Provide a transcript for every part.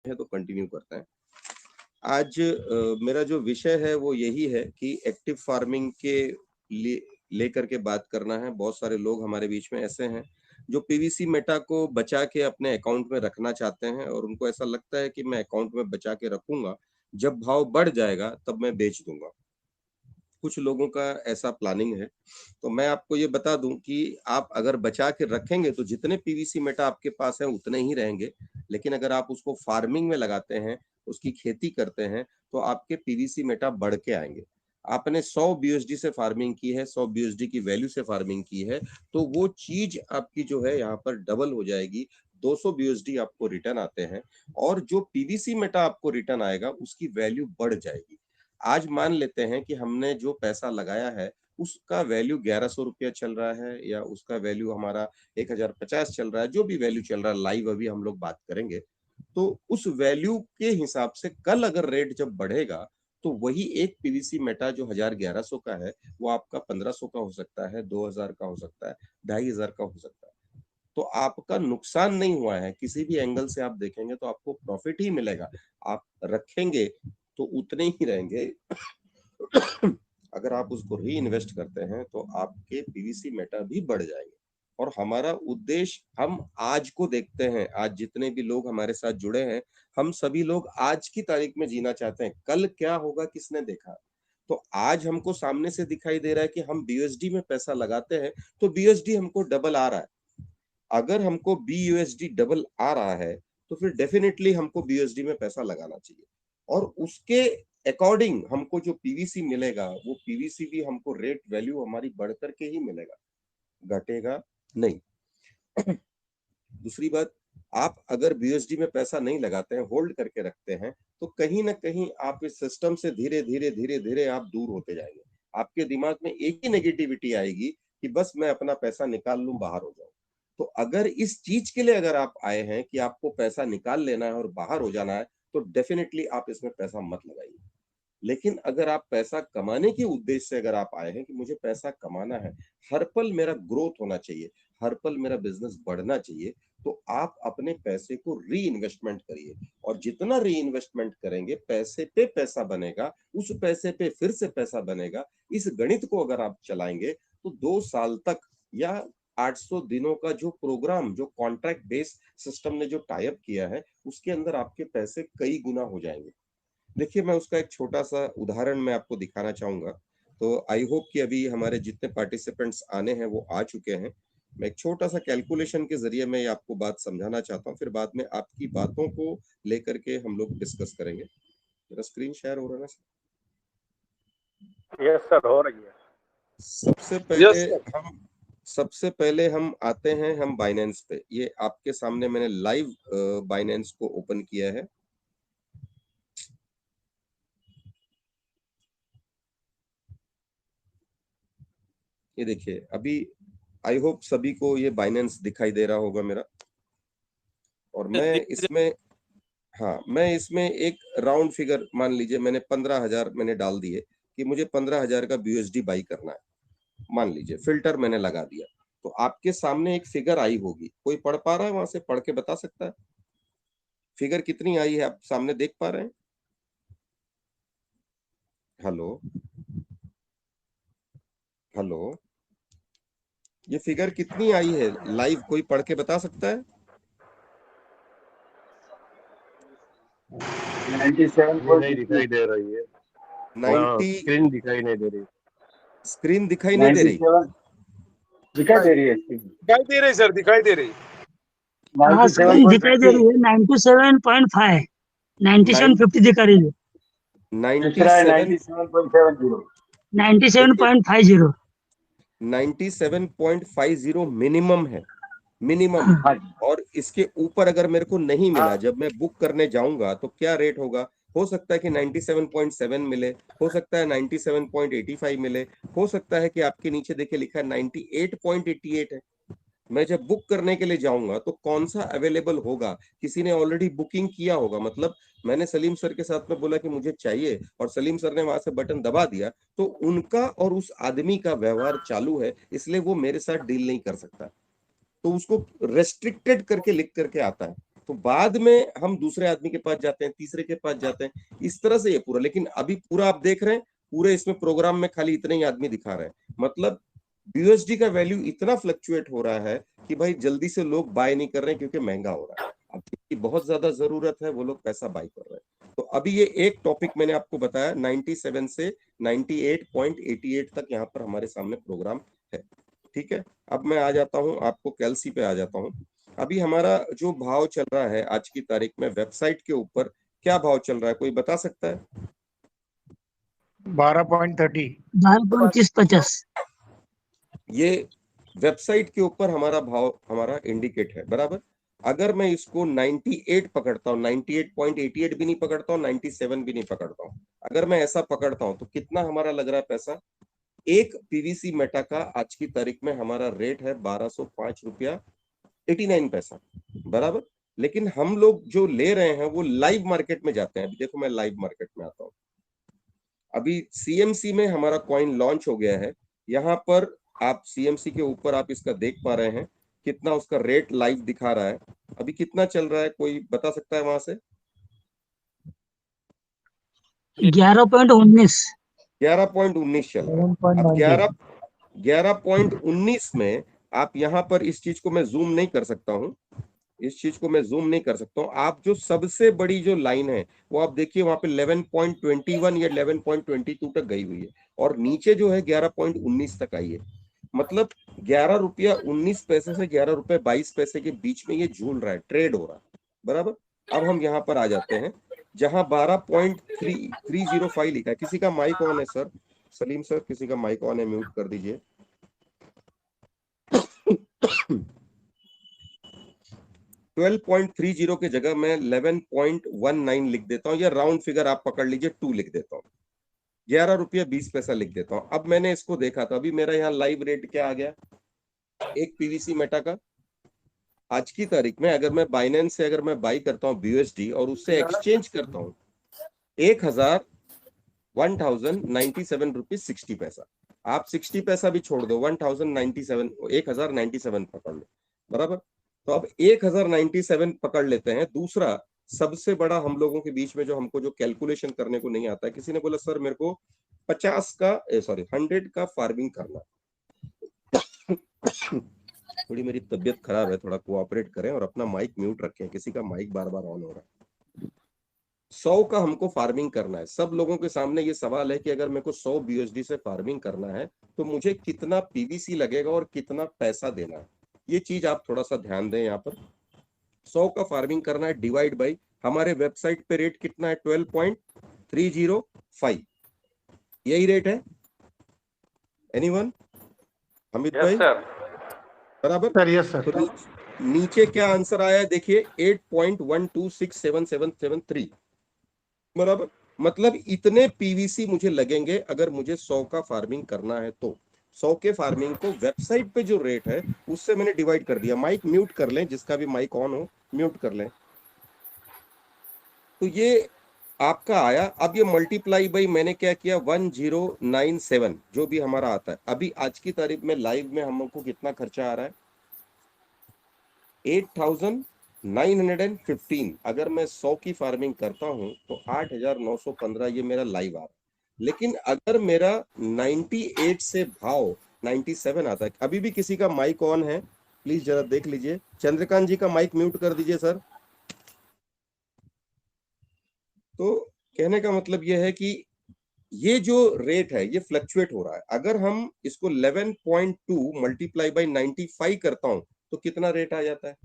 है तो कंटिन्यू करते हैं। आज मेरा जो विषय है वो यही है कि एक्टिव फार्मिंग के लिए लेकर के बात करना है। बहुत सारे लोग हमारे बीच में ऐसे हैं जो पीवीसी मेटा को बचा के अपने अकाउंट में रखना चाहते हैं और उनको ऐसा लगता है कि मैं अकाउंट में बचा के रखूंगा, जब भाव बढ़ जाएगा तब मैं बेच दूंगा। कुछ लोगों का ऐसा प्लानिंग है। तो मैं आपको ये बता दूं कि आप अगर बचा के रखेंगे तो जितने पीवीसी मेटा आपके पास है उतने ही रहेंगे, लेकिन अगर आप उसको फार्मिंग में लगाते हैं, उसकी खेती करते हैं, तो आपके पीवीसी मेटा बढ़ के आएंगे। आपने 100 बीएसडी से फार्मिंग की है, 100 बीएसडी की वैल्यू से फार्मिंग की है, तो वो चीज आपकी जो है यहाँ पर डबल हो जाएगी। 200 बीएसडी आपको रिटर्न आते हैं और जो पीवीसी मेटा आपको रिटर्न आएगा उसकी वैल्यू बढ़ जाएगी। आज मान लेते हैं कि हमने जो पैसा लगाया है उसका वैल्यू 1100 रुपया चल रहा है या उसका वैल्यू हमारा 1050 चल रहा है, जो भी वैल्यू चल रहा है लाइव अभी हम लोग बात करेंगे। तो उस वैल्यू के हिसाब से कल अगर रेट जब बढ़ेगा तो वही एक पीवीसी मेटा जो 1100 का है वो आपका 1500 का हो सकता है, 2000 का हो सकता है, 2500 का हो सकता है। तो आपका नुकसान नहीं हुआ है, किसी भी एंगल से आप देखेंगे तो आपको प्रॉफिट ही मिलेगा। आप रखेंगे तो उतने ही रहेंगे। अगर आप उसको री इन्वेस्ट करते हैं तो आपके पीवीसी मेटा भी बढ़ जाएंगे। और हमारा उद्देश्य, हम आज को देखते हैं। आज जितने भी लोग हमारे साथ जुड़े हैं, हम सभी लोग आज की तारीख में जीना चाहते हैं। कल क्या होगा किसने देखा। तो आज हमको सामने से दिखाई दे रहा है कि हम बीयूएसडी में पैसा लगाते हैं तो बीयूएसडी हमको डबल आ रहा है। अगर हमको बीयूएसडी डबल आ रहा है तो फिर डेफिनेटली हमको बीयूएसडी में पैसा लगाना चाहिए और उसके अकॉर्डिंग हमको जो पीवीसी मिलेगा वो पीवीसी भी हमको रेट वैल्यू हमारी बढ़ करके ही मिलेगा, घटेगा नहीं। दूसरी बात, आप अगर बीयूएसडी में पैसा नहीं लगाते हैं, होल्ड करके रखते हैं, तो कहीं ना कहीं आप इस सिस्टम से धीरे धीरे धीरे धीरे आप दूर होते जाएंगे। आपके दिमाग में एक ही नेगेटिविटी आएगी कि बस मैं अपना पैसा निकाल लूं, बाहर हो जाऊं। तो अगर इस चीज के लिए अगर आप आए हैं कि आपको पैसा निकाल लेना है और बाहर हो जाना है, तो डेफिनेटली आप इसमें पैसा मत लगाइए। लेकिन अगर आप पैसा कमाने के उद्देश्य से अगर आप आए हैं कि मुझे पैसा कमाना है, हर पल मेरा ग्रोथ होना चाहिए, हर पल मेरा बिजनेस बढ़ना चाहिए, तो आप अपने पैसे को री इन्वेस्टमेंट करिए। और जितना री इन्वेस्टमेंट करेंगे पैसे पे पैसा बनेगा, उस पैसे पे फिर से पैसा बनेगा। इस गणित को अगर आप चलाएंगे तो 2 साल तक या 800 दिनों का जो प्रोग्राम, जो कॉन्ट्रैक्ट बेस्ड सिस्टम ने जो टाई अप किया है, उसके अंदर आपके पैसे कई गुना हो जाएंगे। देखिए, मैं उसका एक छोटा सा उदाहरण मैं आपको दिखाना चाहूंगा। तो आई होप कि अभी हमारे जितने पार्टिसिपेंट्स आने हैं वो आ चुके हैं। मैं एक छोटा सा कैलकुलेशन के जरिए मैं ये आपको बात समझाना चाहता हूँ, फिर बाद में आपकी बातों को लेकर के हम लोग डिस्कस करेंगे। मेरा स्क्रीन शेयर हो रहा है ना? यस सर, हो रही है। सबसे पहले हम आते हैं हम बाइनेंस पे। ये आपके सामने मैंने लाइव बाइनेंस को ओपन किया है। ये देखिए, अभी आई होप सभी को ये बाइनेंस दिखाई दे रहा होगा मेरा। और मैं इसमें एक राउंड फिगर मान लीजिए, मैंने 15,000 मैंने डाल दिए कि मुझे 15,000 का बीयूएसडी बाई करना है। मान लीजिए फिल्टर मैंने लगा दिया, तो आपके सामने एक फिगर आई होगी। कोई पढ़ पा रहा है? वहां से पढ़ के बता सकता है फिगर कितनी आई है? आप सामने देख पा रहे हैं? हेलो हेलो, ये फिगर कितनी आई है लाइव? कोई पढ़ के बता सकता है? 97 नहीं दिखाई दे रही है। 90 स्क्रीन दिखाई नहीं दे रही। स्क्रीन दिखाई नहीं दे रही? दिखाई दे रही है, दिखाई दे रही सर, दिखाई दे रही। हाँ, स्क्रीन दिखाई दे रही है 97.5, 97.50 दिखा रही है। 97.50 97.50 मिनिमम है, मिनिमम। और इसके ऊपर अगर मेरे को नहीं मिला, जब मैं बुक करने जाऊंगा तो क्या रेट होगा? हो सकता है कि 97.7 मिले, हो सकता है 97.85 मिले, हो सकता है कि आपके नीचे देखिए लिखा है 98.88 है। मैं जब बुक करने के लिए जाऊंगा तो कौन सा अवेलेबल होगा? किसी ने ऑलरेडी बुकिंग किया होगा। मतलब मैंने सलीम सर के साथ में बोला कि मुझे चाहिए और सलीम सर ने वहां से बटन दबा दिया, तो उनका और उस आदमी का व्यवहार चालू है, इसलिए वो मेरे साथ डील नहीं कर सकता। तो उसको रेस्ट्रिक्टेड करके लिख करके आता है। तो बाद में हम दूसरे आदमी के पास जाते हैं, तीसरे के पास जाते हैं, इस तरह से ये पूरा। लेकिन अभी पूरा आप देख रहे हैं, पूरे इसमें प्रोग्राम में खाली इतने ही आदमी दिखा रहे हैं। मतलब यूएसडी का वैल्यू इतना फ्लक्चुएट हो रहा है कि भाई जल्दी से लोग बाय नहीं कर रहे हैं क्योंकि महंगा हो रहा है। अब जिनकी बहुत ज्यादा जरूरत है वो लोग पैसा बाय कर रहे हैं। तो अभी ये एक टॉपिक मैंने आपको बताया, 97 से 98.88 तक यहाँ पर हमारे सामने प्रोग्राम है। ठीक है, अब मैं आ जाता हूँ आपको कैल्सी पे आ जाता हूँ। अभी हमारा जो भाव चल रहा है आज की तारीख में वेबसाइट के ऊपर, क्या भाव चल रहा है, कोई बता सकता है? 12.30। 12.30-50। ये वेबसाइट के ऊपर हमारा भाव, हमारा इंडिकेट है, बराबर। अगर मैं इसको 98 पकड़ता हूँ, 98.88 भी नहीं पकड़ता हूँ, 97 भी नहीं पकड़ता हूँ, अगर मैं ऐसा पकड़ता हूँ तो कितना हमारा लग रहा है पैसा? एक पीवीसी मेटा का आज की तारीख में हमारा रेट है 1205 रुपया 89 पैसा, बराबर। लेकिन हम लोग जो ले रहे हैं वो लाइव मार्केट में जाते हैं। अभी देखो मैं लाइव मार्केट में आता हूँ। अभी सीएमसी में हमारा कॉइन लॉन्च हो गया है। यहाँ पर आप सीएमसी के ऊपर आप इसका देख पा रहे हैं कितना उसका रेट लाइव दिखा रहा है। अभी कितना चल रहा है, कोई बता सकता है वहां से? 11.19। 11.19 चल रहा है। अब 11.19 में आप यहाँ पर, इस चीज को मैं जूम नहीं कर सकता हूँ, इस चीज को मैं जूम नहीं कर सकता हूँ। आप जो सबसे बड़ी जो लाइन है वो आप देखिए, वहां पे 11.21 या 11.22 तक गई हुई है, और नीचे जो है 11.19 तक आई है। मतलब 11 रुपया 19 पैसे से 11 रुपए 22 पैसे के बीच में ये झूल रहा है, ट्रेड हो रहा है, बराबर। अब हम यहाँ पर आ जाते हैं जहां 12.305 लिखा है। किसी का माइक ऑन है सर? सलीम सर, किसी का माइक ऑन है, म्यूट कर दीजिए। 12.30 के जगह मैं 11.19 लिख देता हूँ, या राउंड फिगर आप पकड़ लीजिए 2 लिख देता हूँ, 11 रुपया 20 पैसा लिख देता हूँ। अब मैंने इसको देखा था, अभी मेरा यहाँ लाइव रेट क्या आ गया एक पीवीसी मेटा का आज की तारीख में। अगर मैं बाइनेंस से अगर मैं बाई करता हूँ BUSD और उससे एक्सचेंज करता हूँ 1097 रुपीज 60 पैसा। आप 60 पैसा भी छोड़ दो, 1097 पकड़ लो, बराबर। तो अब 1097 पकड़ लेते हैं। दूसरा सबसे बड़ा हम लोगों के बीच में जो हमको जो कैलकुलेशन करने को नहीं आता है, किसी ने बोला सर मेरे को 100 का फार्मिंग करना। थोड़ी मेरी तबीयत खराब है, थोड़ा कोऑपरेट करें और अपना माइक म्यूट रखें, किसी का माइक बार बार ऑन हो रहा है। 100 का हमको फार्मिंग करना है। सब लोगों के सामने ये सवाल है कि अगर मेरे को 100 BUSD से फार्मिंग करना है तो मुझे कितना पीवीसी लगेगा और कितना पैसा देना है, ये चीज आप थोड़ा सा ध्यान दें। यहाँ पर 100 का फार्मिंग करना है, डिवाइड बाई हमारे वेबसाइट पे रेट कितना है 12.305, यही रेट है। एनीवन? हमिद भाई? बराबर सर यस सर। तो नीचे क्या आंसर आया है देखिए, 8.12677773, बराबर। मतलब इतने पीवीसी मुझे लगेंगे अगर मुझे 100 का फार्मिंग करना है तो। 100 के फार्मिंग को वेबसाइट पे जो रेट है उससे मैंने डिवाइड कर दिया। माइक म्यूट कर लें, जिसका भी माइक ऑन हो म्यूट कर लें। तो ये आपका आया। अब ये मल्टीप्लाई बाई मैंने क्या किया 1097 जो भी हमारा आता है। अभी आज की तारीख में लाइव में हमको कितना खर्चा आ रहा है 8915। अगर मैं 100 की फार्मिंग करता हूं तो 8915 ये मेरा लाइव आ रहा है। लेकिन अगर मेरा 98 से भाव 97 आता है, अभी भी किसी का माइक ऑन है प्लीज जरा देख लीजिए। चंद्रकांत जी का माइक म्यूट कर दीजिए सर। तो कहने का मतलब यह है कि ये जो रेट है ये फ्लक्चुएट हो रहा है। अगर हम इसको 11.2 मल्टीप्लाई बाई 95 करता हूं तो कितना रेट आ जाता है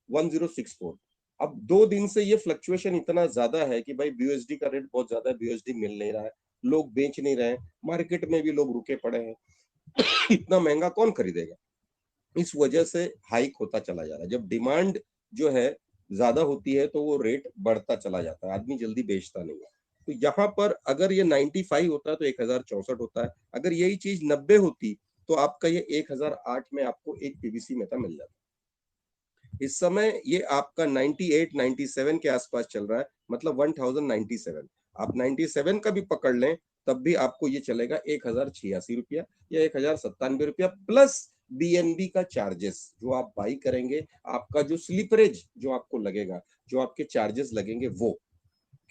1064। अब 2 दिन से ये फ्लक्चुएशन इतना ज्यादा है कि भाई BUSD का रेट बहुत ज्यादा है, BUSD मिल नहीं रहा है, लोग बेच नहीं रहे हैं, मार्केट में भी लोग रुके पड़े हैं। इतना महंगा कौन खरीदेगा? इस वजह से हाइक होता चला जा रहा है। जब डिमांड जो है ज्यादा होती है तो वो रेट बढ़ता चला जाता है, आदमी जल्दी बेचता नहीं है। तो यहाँ पर अगर ये 95 होता है तो 1064 होता है। अगर यही चीज 90 होती तो आपका ये 1008 में आपको एक पीवीसी मेटा मिल जाता। इस समय ये आपका 98 97 के आसपास चल रहा है, मतलब 1097। आप 97 का भी पकड़ लें तब भी आपको ये चलेगा 1086 रुपया या 1097 रुपया, प्लस BNB का चार्जेस जो आप बाई करेंगे, आपका जो स्लीपरेज जो आपको लगेगा जो आपके चार्जेस लगेंगे वो,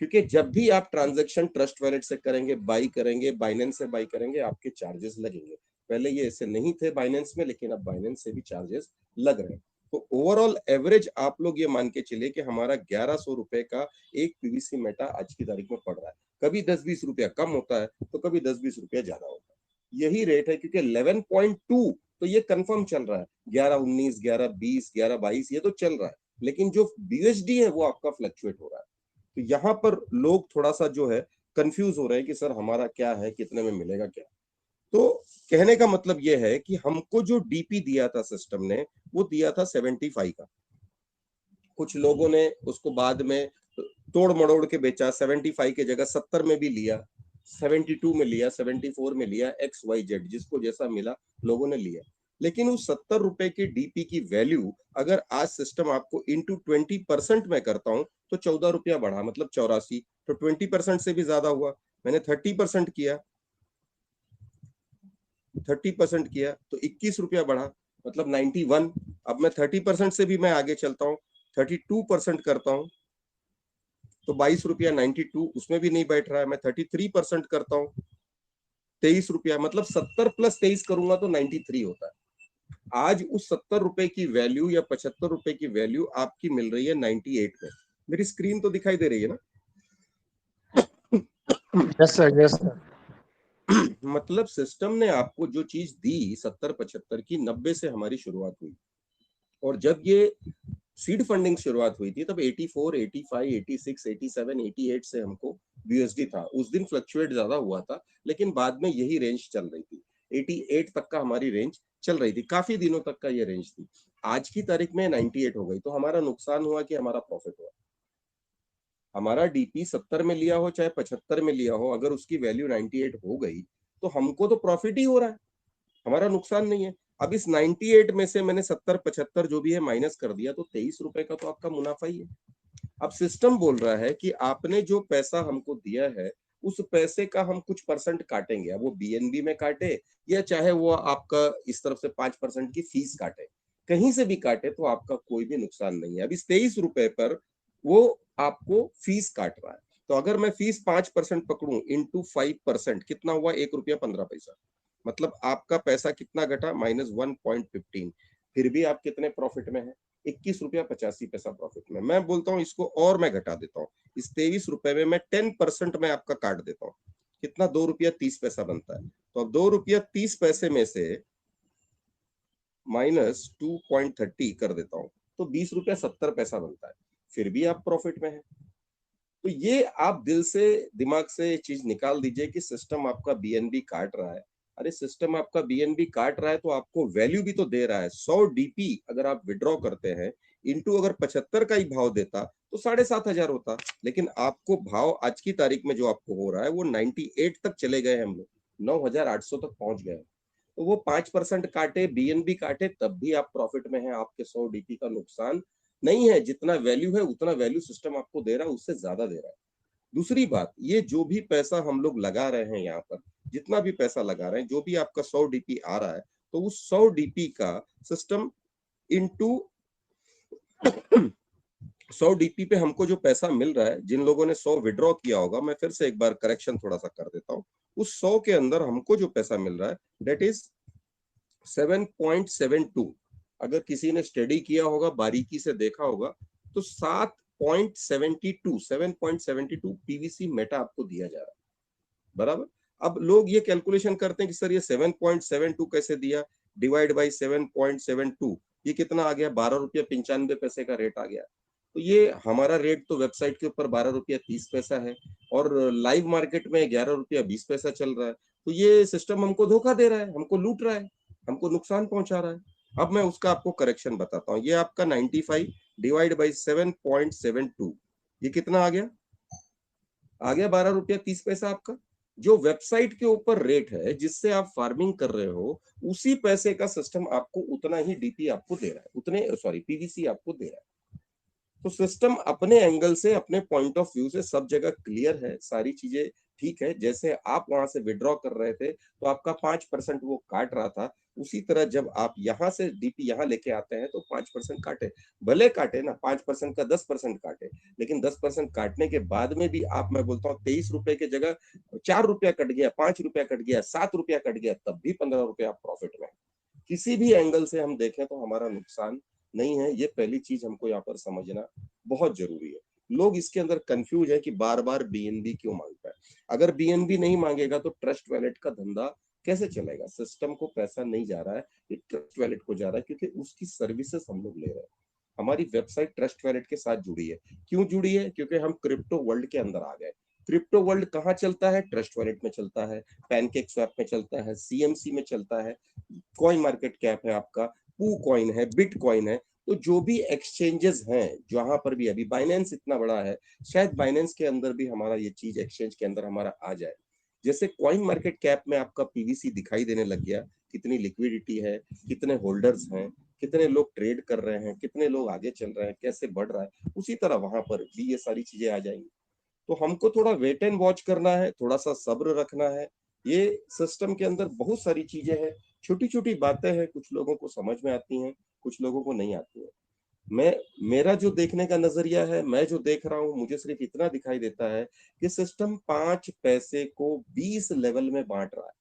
क्योंकि जब भी आप ट्रांजैक्शन ट्रस्ट वॉलेट से करेंगे, बाई करेंगे, बाइनेंस से बाई करेंगे, आपके चार्जेस लगेंगे। पहले ये ऐसे नहीं थे बाइनेंस में, लेकिन अब बाइनेंस से भी चार्जेस लग रहे हैं। तो ओवरऑल एवरेज आप लोग ये मान के चलिए कि हमारा 1100 रुपए का एक पीवीसी मेटा आज की तारीख में पड़ रहा है। कभी 10-20 रुपया कम होता है तो कभी 10-20 रुपया ज्यादा होता है। यही रेट है, क्योंकि 11.2 तो ये कंफर्म चल रहा है, 11.19, 11.20, 11.22 ये तो चल रहा है, लेकिन जो बीएसडी है वो आपका फ्लक्चुएट हो रहा है। तो यहाँ पर लोग थोड़ा सा जो है कंफ्यूज हो रहे हैं कि सर हमारा क्या है, कितने में मिलेगा क्या। तो कहने का मतलब ये है कि हमको जो डीपी दिया था सिस्टम ने, वो दिया था 75 का। कुछ लोगों ने उसको बाद में तोड़ मड़ोड़ के बेचा, 75 की जगह 70 में भी लिया, 72 में लिया, 74 में लिया, XYZ जिसको जैसा मिला लोगों ने लिया। लेकिन उस 70 रुपए की डीपी की वैल्यू अगर आज सिस्टम आपको इंटू 20% में करता हूं तो 14 रुपया बढ़ा, मतलब 84। तो 20% से भी ज्यादा हुआ। मैंने 30% किया, 30% किया तो 21 रुपया बढ़ा, मतलब 91। अब मैं 30% से भी मैं आगे चलता हूँ, 32% करता हूँ तो 22 रुपया 92, उसमें भी नहीं बैठ रहा है। मैं 33% करता हूँ, 23 रुपया, मतलब 70 प्लस 23 करूंगा तो 93 होता है। आज उस 70 रुपए की वैल्यू या 75 रुपए की वैल्यू आपकी मिल रही है 98 में। मेरी स्क्रीन तो दिखाई दे रही है ना? Yes sir, yes sir. मतलब सिस्टम ने आपको जो चीज दी 70-75 की, 90 से हमारी शुरुआत हुई। और जब ये सीड फंडिंग शुरुआत हुई थी तब 84, 85, 86, 87, 88 से हमको बीएसडी था। उस दिन फ्लक्चुएट ज्यादा हुआ था, लेकिन बाद में यही रेंज चल रही थी। 88 तक का हमारी रेंज चल रही थी, काफी दिनों तक का ये रेंज थी। आज की तारीख में 98 हो गई, तो हमारा नुकसान हुआ कि हमारा प्रॉफिट हुआ। हमारा डीपी 70 में लिया हो चाहे 75 में लिया हो, अगर उसकी वैल्यू 98 हो गई तो हमको तो प्रॉफिट ही हो रहा है, हमारा नुकसान नहीं है। अब इस 98 में से मैंने 70-75 जो भी है माइनस कर दिया, तो 23 रुपए का तो आपका मुनाफा ही है। अब सिस्टम बोल रहा है कि आपने जो पैसा हमको दिया है उस पैसे का हम कुछ परसेंट काटेंगे। अब वो बीएनबी में काटे या चाहे वो आपका इस तरफ से 5% की फीस काटे, कहीं से भी काटे तो आपका कोई भी नुकसान नहीं है। अब इस 23 रुपए पर वो आपको फीस काट रहा है। तो अगर मैं फीस 5% पकड़ूं इंटू 5%, कितना हुआ? 1 रुपया 15 पैसा। मतलब आपका पैसा कितना घटा? -1.15। फिर भी आप कितने प्रॉफिट में है? 21 रुपया 85 पैसा प्रॉफिट में। मैं बोलता हूँ इसको और मैं घटा देता हूँ, इस 23 रुपए में मैं 10% में आपका काट देता हूँ, कितना? 2 रुपया 30 पैसा बनता है। तो अब 2 रुपया 30 पैसे में से -2.30 कर देता हूँ तो 20 रुपया 70 पैसा बनता है, फिर भी आप प्रॉफिट में है। तो ये आप दिल से दिमाग से चीज निकाल दीजिए कि सिस्टम आपका बीएनबी काट रहा है। अरे सिस्टम आपका बीएनबी काट रहा है तो आपको वैल्यू भी तो दे रहा है। 100 डीपी अगर आप विड्रॉ करते हैं, इंटू अगर 75 का ही भाव देता तो 7,500 होता, लेकिन आपको भाव आज की तारीख में जो आपको हो रहा है वो 98 तक चले गए। हम लोग 9,800 तक पहुंच गए। तो वो 5% काटे, बीएनबी काटे, तब भी आप प्रॉफिट में हैं। आपके 100 डीपी का नुकसान नहीं है, जितना वैल्यू है उतना वैल्यू सिस्टम आपको दे रहा है, उससे ज्यादा दे रहा है। दूसरी बात, ये जो भी पैसा हम लोग लगा रहे हैं यहाँ पर, जितना भी पैसा लगा रहे हैं, जो भी आपका 100 डीपी आ रहा है, तो उस 100 डीपी का सिस्टम इंटू 100 डीपी पे हमको जो पैसा मिल रहा है, जिन लोगों ने 100 विड्रॉ किया होगा, मैं फिर से एक बार करेक्शन थोड़ा सा कर देता हूँ, उस 100 के अंदर हमको जो पैसा मिल रहा है दैट इज 7.72। अगर किसी ने स्टडी किया होगा, बारीकी से देखा होगा, तो 7.72 पीवीसी मेटा आपको दिया जा रहा है, बराबर। अब लोग ये कैलकुलेशन करते हैं कि सर ये 7.72 कैसे दिया, डिवाइड बाई 7.72, ये कितना आ गया? 12 रुपया 95 पैसे का रेट आ गया। तो ये हमारा रेट तो वेबसाइट के ऊपर 12 रुपया 30 पैसा है और लाइव मार्केट में 11 रुपया 20 पैसा चल रहा है। तो ये सिस्टम हमको धोखा दे रहा है, हमको लूट रहा है, हमको नुकसान पहुंचा रहा है। अब मैं उसका आपको करेक्शन बताता हूँ। ये आपका 95 डिवाइड बाई 7.72, ये कितना आ गया? आ गया 12 रुपया 30 पैसा आपका। जो वेबसाइट के ऊपर रेट है जिससे आप फार्मिंग कर रहे हो, उसी पैसे का सिस्टम आपको उतना ही डीपी आपको दे रहा है, उतने सॉरी पीवीसी आपको दे रहा है। तो सिस्टम अपने एंगल से, अपने पॉइंट ऑफ व्यू से सब जगह क्लियर है, सारी चीजें ठीक है। जैसे आप वहां से विड्रॉ कर रहे थे तो आपका 5% वो काट रहा था, उसी तरह जब आप यहाँ से डीपी यहाँ लेके आते हैं तो 5% काटे, भले काटे ना, 5% का 10% काटे, लेकिन 10% काटने के बाद में भी आप, मैं बोलता हूँ 23 रुपए की जगह 4 रुपया कट गया, 5 रुपया कट गया, 7 रुपया कट गया, तब भी 15 रुपया आप प्रॉफिट में। किसी भी एंगल से हम देखें तो हमारा नुकसान नहीं है। ये पहली चीज हमको यहाँ पर समझना बहुत जरूरी है। लोग इसके अंदर कंफ्यूज है कि बार बार बीएनबी क्यों मांगता है। अगर बीएनबी नहीं मांगेगा तो ट्रस्ट वैलेट का धंधा कैसे चलेगा? सिस्टम को पैसा नहीं जा रहा है, ये ट्रस्ट वैलेट को जा रहा है, क्योंकि उसकी सर्विसेज हम लोग ले रहे हैं। हमारी वेबसाइट ट्रस्ट वैलेट के साथ जुड़ी है। क्यों जुड़ी है? क्योंकि हम क्रिप्टो वर्ल्ड के अंदर आ गए। क्रिप्टो वर्ल्ड कहाँ चलता है? ट्रस्ट वैलेट में चलता है, पैनकेक स्वैप में चलता है, सीएमसी में चलता है, कॉइन मार्केट कैप है आपका, पू कॉइन है, बिटकॉइन है। तो जो भी एक्सचेंजेस हैं, जहां पर भी, अभी बाइनेंस इतना बड़ा है, शायद बाइनेंस के अंदर भी हमारा ये चीज एक्सचेंज के अंदर हमारा आ जाए। जैसे कॉइन मार्केट कैप में आपका पीवीसी दिखाई देने लग गया, कितनी लिक्विडिटी है, कितने होल्डर्स हैं, कितने लोग ट्रेड कर रहे हैं, कितने लोग आगे चल रहे हैं, कैसे बढ़ रहा है, उसी तरह वहां पर भी ये सारी चीजें आ जाएंगी। तो हमको थोड़ा वेट एंड वॉच करना है, थोड़ा सा सब्र रखना है। ये सिस्टम के अंदर बहुत सारी चीजें हैं, छोटी छोटी बातें हैं, कुछ लोगों को समझ में आती हैं, कुछ लोगों को नहीं आती है। मैं, मेरा जो देखने का नजरिया है, मैं जो देख रहा हूँ, मुझे सिर्फ इतना दिखाई देता है कि सिस्टम 5 पैसे को 20 लेवल में बांट रहा है।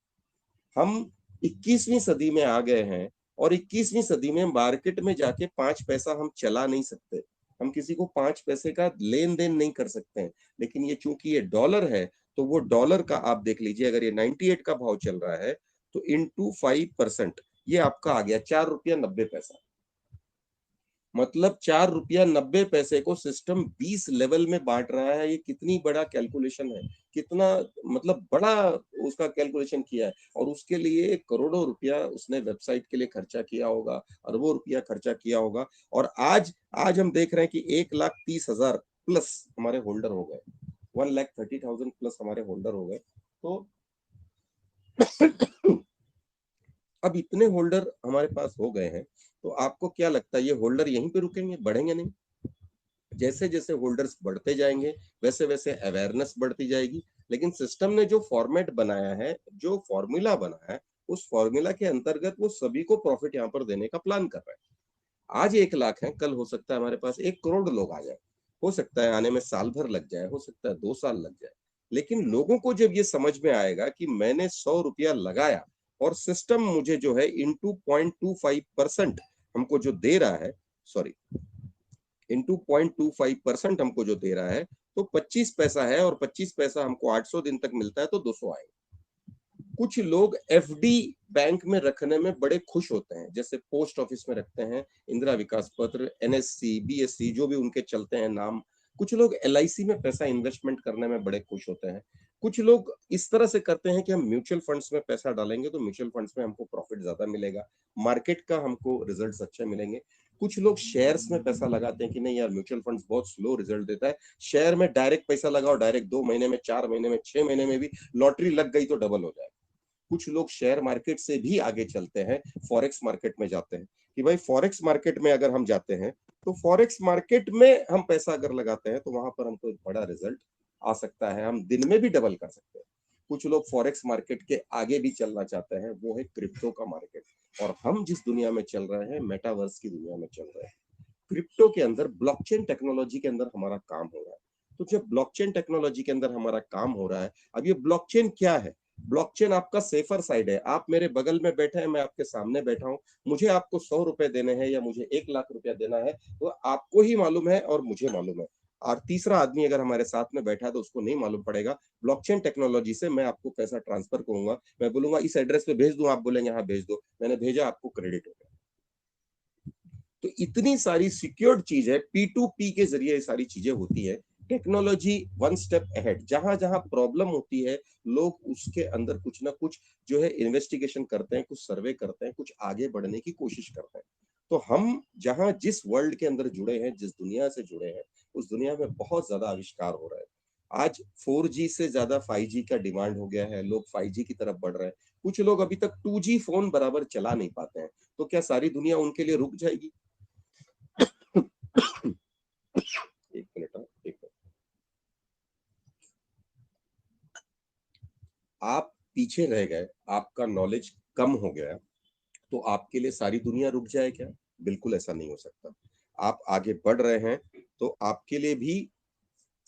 हम 21वीं सदी में आ गए हैं और 21वीं सदी में मार्केट में जाके 5 पैसा हम चला नहीं सकते। हम किसी को 5 पैसे का लेन देन नहीं कर सकते हैं। लेकिन ये चूंकि ये डॉलर है, तो वो डॉलर का आप देख लीजिए, अगर ये 98 का भाव चल रहा है तो इंटू 5% ये आपका आ गया 4 रुपया 90 पैसा। मतलब 4 रुपया 90 पैसे को सिस्टम 20 लेवल में बांट रहा है। ये कितनी बड़ा कैलकुलेशन है, कितना मतलब बड़ा उसका कैलकुलेशन किया है। और उसके लिए करोड़ों रुपया उसने वेबसाइट के लिए खर्चा किया होगा, अरबों रुपया खर्चा किया होगा। और आज आज हम देख रहे हैं कि 1,30,000 प्लस हमारे होल्डर हो गए, 1,30,000 प्लस हमारे होल्डर हो गए। तो अब इतने होल्डर हमारे पास हो गए हैं, तो आपको क्या लगता है ये होल्डर यहीं पे रुकेंगे, बढ़ेंगे नहीं? जैसे जैसे होल्डर्स बढ़ते जाएंगे, वैसे वैसे अवेयरनेस बढ़ती जाएगी। लेकिन सिस्टम ने जो फॉर्मेट बनाया है, जो फॉर्मूला बनाया है, उस फॉर्मूला के अंतर्गत वो सभी को प्रॉफिट यहाँ पर देने का प्लान कर रहा है। आज 1 लाख है, कल हो सकता है हमारे पास 1 करोड़ लोग आ जाए, हो सकता है आने में साल भर लग जाए, हो सकता है 2 साल लग जाए। लेकिन लोगों को जब ये समझ में आएगा कि मैंने 100 रुपया लगाया और सिस्टम मुझे जो है इंटू 0.25% हमको जो दे रहा है, सॉरी, इंटू 0.25% हमको जो दे रहा है, तो 25 पैसा है, और 25 पैसा हमको 800 दिन तक मिलता है, तो 200 आए। कुछ लोग एफडी बैंक में रखने में बड़े खुश होते हैं, जैसे पोस्ट ऑफिस में रखते हैं, इंदिरा विकास पत्र, एनएससी, बीएससी, जो भी उनके चलते हैं नाम। कुछ लोग एलआईसी में पैसा इन्वेस्टमेंट करने में बड़े खुश होते हैं। कुछ लोग इस तरह से करते हैं कि हम म्यूचुअल फंड्स में पैसा डालेंगे तो म्यूचुअल फंड्स में हमको प्रॉफिट ज्यादा मिलेगा, मार्केट का हमको रिजल्ट्स अच्छे मिलेंगे। कुछ लोग शेयर्स में पैसा लगाते हैं कि नहीं यार, म्यूचुअल फंड्स बहुत स्लो रिजल्ट देता है, शेयर में डायरेक्ट पैसा लगाओ, डायरेक्ट 2 महीने में, 4 महीने में, 6 महीने में भी लॉटरी लग गई तो डबल हो जाएगा। कुछ लोग शेयर मार्केट से भी आगे चलते हैं, फॉरेक्स मार्केट में जाते हैं कि भाई फॉरेक्स मार्केट में अगर हम जाते हैं तो फॉरेक्स मार्केट में हम पैसा अगर लगाते हैं तो वहां पर हमको एक बड़ा रिजल्ट आ सकता है, हम दिन में भी डबल कर सकते हैं। कुछ लोग फॉरेक्स मार्केट के आगे भी चलना चाहते हैं, वो है क्रिप्टो का मार्केट। और हम जिस दुनिया में चल रहे हैं, मेटावर्स की दुनिया में चल रहे हैं। क्रिप्टो के अंदर, ब्लॉकचेन टेक्नोलॉजी के अंदर हमारा काम हो रहा है। तो जब ब्लॉकचेन टेक्नोलॉजी के अंदर हमारा काम हो रहा है, अब ये ब्लॉकचेन क्या है? ब्लॉकचेन आपका सेफर साइड है। आप मेरे बगल में बैठे हैं, मैं आपके सामने बैठा हूं, मुझे आपको 100 रुपए देने हैं या मुझे 1 लाख रुपया देना है, तो आपको ही मालूम है और मुझे मालूम है। और तीसरा आदमी अगर हमारे साथ में बैठा है तो उसको नहीं मालूम पड़ेगा। ब्लॉकचेन टेक्नोलॉजी से मैं आपको पैसा ट्रांसफर करूंगा, मैं बोलूंगा इस एड्रेस पे भेज दूं, आप बोलेंगे हाँ भेज दो, मैंने भेजा, आपको क्रेडिट हो गया। तो इतनी सारी सिक्योर्ड चीज है, P2P के जरिए ये सारी चीजें होती है। टेक्नोलॉजी वन स्टेप अहेड, जहां जहां प्रॉब्लम होती है, लोग उसके अंदर कुछ ना कुछ जो है इन्वेस्टिगेशन करते हैं, कुछ सर्वे करते हैं, कुछ आगे बढ़ने की कोशिश करते हैं। तो हम जहां जिस वर्ल्ड के अंदर जुड़े हैं, जिस दुनिया से जुड़े हैं, उस दुनिया में बहुत ज्यादा आविष्कार हो रहा है। आज 4G से ज्यादा 5G का डिमांड हो गया है, लोग 5G की तरफ बढ़ रहे हैं। कुछ लोग अभी तक 2G फोन बराबर चला नहीं पाते हैं, तो क्या सारी दुनिया उनके लिए रुक जाएगी? एक मिनट, एक मिनट। आप पीछे रह गए, आपका नॉलेज कम हो गया, तो आपके लिए सारी दुनिया रुक जाए क्या? बिल्कुल ऐसा नहीं हो सकता। आप आगे बढ़ रहे हैं तो आपके लिए भी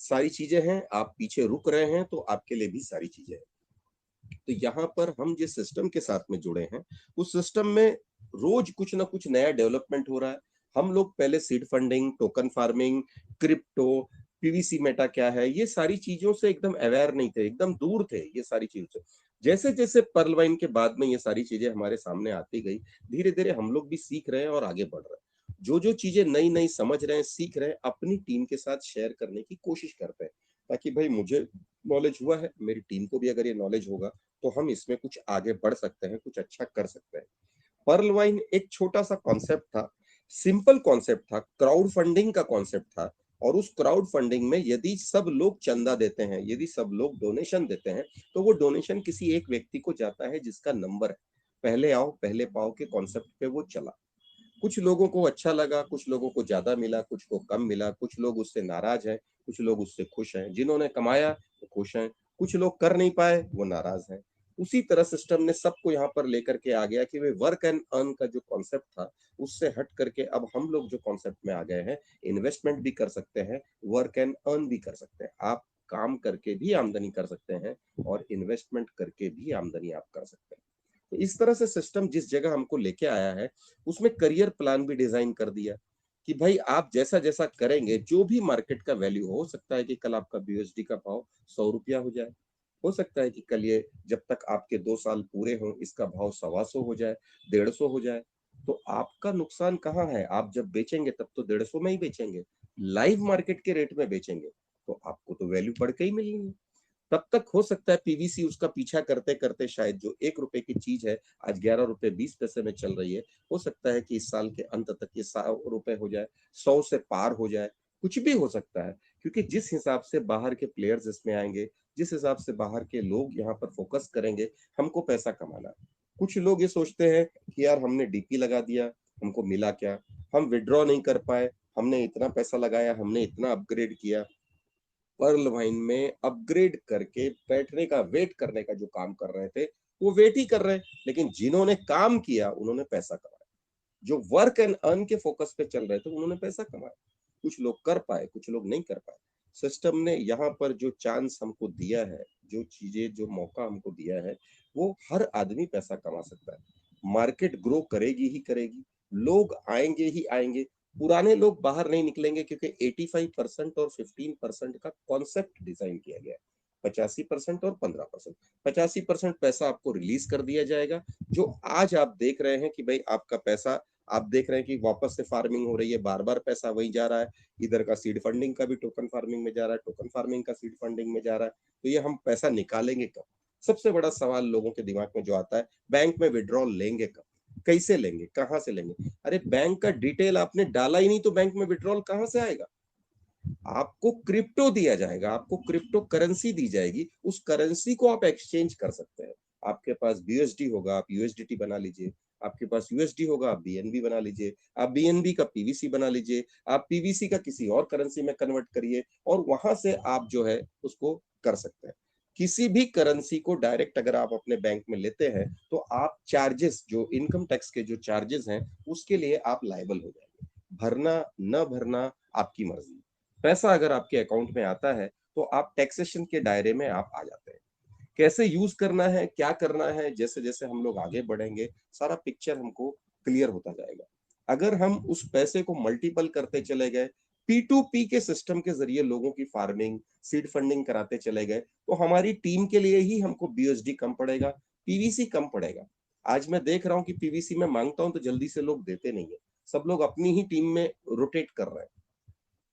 सारी चीजें हैं, आप पीछे रुक रहे हैं तो आपके लिए भी सारी चीजें हैं। तो यहाँ पर हम जिस सिस्टम के साथ में जुड़े हैं, उस सिस्टम में रोज कुछ ना कुछ नया डेवलपमेंट हो रहा है। हम लोग पहले seed funding, token farming, crypto, PVC Meta क्या है, ये सारी चीजों से एकदम अवेयर नहीं थे, एकदम दूर थे ये सारी चीजों से। जैसे जैसे पर्ल वाइन के बाद में ये सारी चीजें हमारे सामने आती गई, धीरे धीरे हम लोग भी सीख रहे हैं और आगे बढ़ रहे हैं। जो जो चीजें नई नई समझ रहे हैं, सीख रहे हैं, अपनी टीम के साथ शेयर करने की कोशिश करते हैं, ताकि भाई मुझे नॉलेज हुआ है, मेरी टीम को भी अगर ये नॉलेज होगा तो हम इसमें कुछ आगे बढ़ सकते हैं, कुछ अच्छा कर सकते हैं। पर्ल वाइन एक छोटा सा कॉन्सेप्ट था, सिंपल कॉन्सेप्ट था, क्राउड फंडिंग का कॉन्सेप्ट था। और उस क्राउड फंडिंग में यदि सब लोग चंदा देते हैं, यदि सब लोग डोनेशन देते हैं, तो वो डोनेशन किसी एक व्यक्ति को जाता है जिसका नंबर है। पहले आओ पहले पाओ के कॉन्सेप्ट पे वो चला। कुछ लोगों को अच्छा लगा, कुछ लोगों को ज्यादा मिला, कुछ को कम मिला, कुछ लोग उससे नाराज हैं, कुछ लोग उससे खुश हैं। जिन्होंने कमाया वो खुश हैं, कुछ लोग कर नहीं पाए वो नाराज हैं। उसी तरह सिस्टम ने सबको यहाँ पर लेकर के आ गया कि वे वर्क एंड अर्न का जो कॉन्सेप्ट था उससे हट करके अब हम लोग जो कॉन्सेप्ट में आ गए हैं, इन्वेस्टमेंट भी कर सकते हैं, वर्क एंड अर्न भी कर सकते हैं। आप काम करके भी आमदनी कर सकते हैं और इन्वेस्टमेंट करके भी आमदनी आप कर सकते हैं। तो इस तरह से सिस्टम जिस जगह हमको लेके आया है, उसमें करियर प्लान भी डिजाइन कर दिया कि भाई आप जैसा जैसा करेंगे, जो भी मार्केट का वैल्यू हो सकता है कि कल आपका बीएसडी का भाव 100 रुपया हो जाए, हो सकता है कि कल ये जब तक आपके 2 साल पूरे हों इसका भाव 125 हो जाए, 150 हो जाए। तो आपका नुकसान कहाँ है? आप जब बेचेंगे तब तो 150 में ही बेचेंगे, लाइव मार्केट के रेट में बेचेंगे तो आपको तो वैल्यू बढ़ के ही मिलनी है। तब तक हो सकता है पीवीसी उसका पीछा करते करते शायद जो 1 रुपए की चीज है आज 11 रुपए 20 पैसे में चल रही है, हो सकता है कि इस साल के अंत तक ये 100 रुपए हो जाए, 100 से पार हो जाए, कुछ भी हो सकता है। क्योंकि जिस हिसाब से बाहर के प्लेयर्स इसमें आएंगे, जिस हिसाब से बाहर के लोग यहाँ पर फोकस करेंगे, हमको पैसा कमाना। कुछ लोग ये सोचते हैं कि यार हमने डीपी लगा दिया, हमको मिला क्या, हम विड्रॉ नहीं कर पाए, हमने इतना पैसा लगाया, हमने इतना अपग्रेड किया। पर्ल वाइन में अपग्रेड करके बैठने का, वेट करने का जो काम कर रहे थे वो वेट ही कर रहे हैं, लेकिन जिन्होंने काम किया उन्होंने पैसा कमाया। जो वर्क एंड अर्न के फोकस पे चल रहे थे उन्होंने पैसा कमाया। कुछ लोग कर पाए, कुछ लोग नहीं कर पाए। सिस्टम ने यहाँ पर जो चांस हमको दिया है, जो चीजें, जो मौका हमको दिया है, वो हर आदमी पैसा कमा सकता है। मार्केट ग्रो करेगी ही करेगी, लोग आएंगे ही आएंगे। पुराने लोग बाहर नहीं निकलेंगे क्योंकि 85% और 15% का कॉन्सेप्ट डिजाइन किया गया है। 85% और 15%, 85% पैसा आपको रिलीज कर दिया जाएगा। जो आज आप देख रहे हैं कि भाई आपका पैसा, आप देख रहे हैं कि वापस से फार्मिंग हो रही है, बार बार पैसा वही जा रहा है। इधर का सीड फंडिंग का भी टोकन फार्मिंग में जा रहा है, टोकन फार्मिंग का सीड फंडिंग में जा रहा है। तो ये हम पैसा निकालेंगे कब? सबसे बड़ा सवाल लोगों के दिमाग में जो आता है, बैंक में विड्रॉल लेंगे कब, कैसे लेंगे, कहाँ से लेंगे? अरे बैंक का डिटेल आपने डाला ही नहीं तो बैंक में विड्रॉल कहाँ से आएगा? आपको क्रिप्टो दिया जाएगा, आपको क्रिप्टो करेंसी दी जाएगी, उस करेंसी को आप एक्सचेंज कर सकते हैं। आपके पास बीएसडी होगा, आप यूएसडीटी बना लीजिए। आपके पास यूएसडी होगा, आप बीएनबी बना लीजिए। आप बीएनबी का पीवीसी बना लीजिए। आप पीवीसी का किसी और करेंसी में कन्वर्ट करिए और वहां से आप जो है उसको कर सकते हैं। किसी भी करेंसी को डायरेक्ट अगर आप अपने बैंक में लेते हैं तो आप चार्जेस, जो इनकम टैक्स के जो चार्जेस हैं, उसके लिए आप लायबल हो जाएंगे। भरना न भरना आपकी मर्जी। पैसा अगर आपके अकाउंट में आता है तो आप टैक्सेशन के दायरे में आप आ जाते हैं। कैसे यूज करना है, क्या करना है, जैसे जैसे हम लोग आगे बढ़ेंगे सारा पिक्चर हमको क्लियर होता जाएगा। अगर हम उस पैसे को मल्टीपल करते चले गए, P2P के सिस्टम के जरिए लोगों की फार्मिंग, सीड फंडिंग कराते चले गए, तो हमारी टीम के लिए ही हमको बीएसडी कम पड़ेगा, पीवीसी कम पड़ेगा। आज मैं देख रहा हूँ कि पीवीसी में मांगता हूं तो जल्दी से लोग देते नहीं है, सब लोग अपनी ही टीम में रोटेट कर रहे हैं।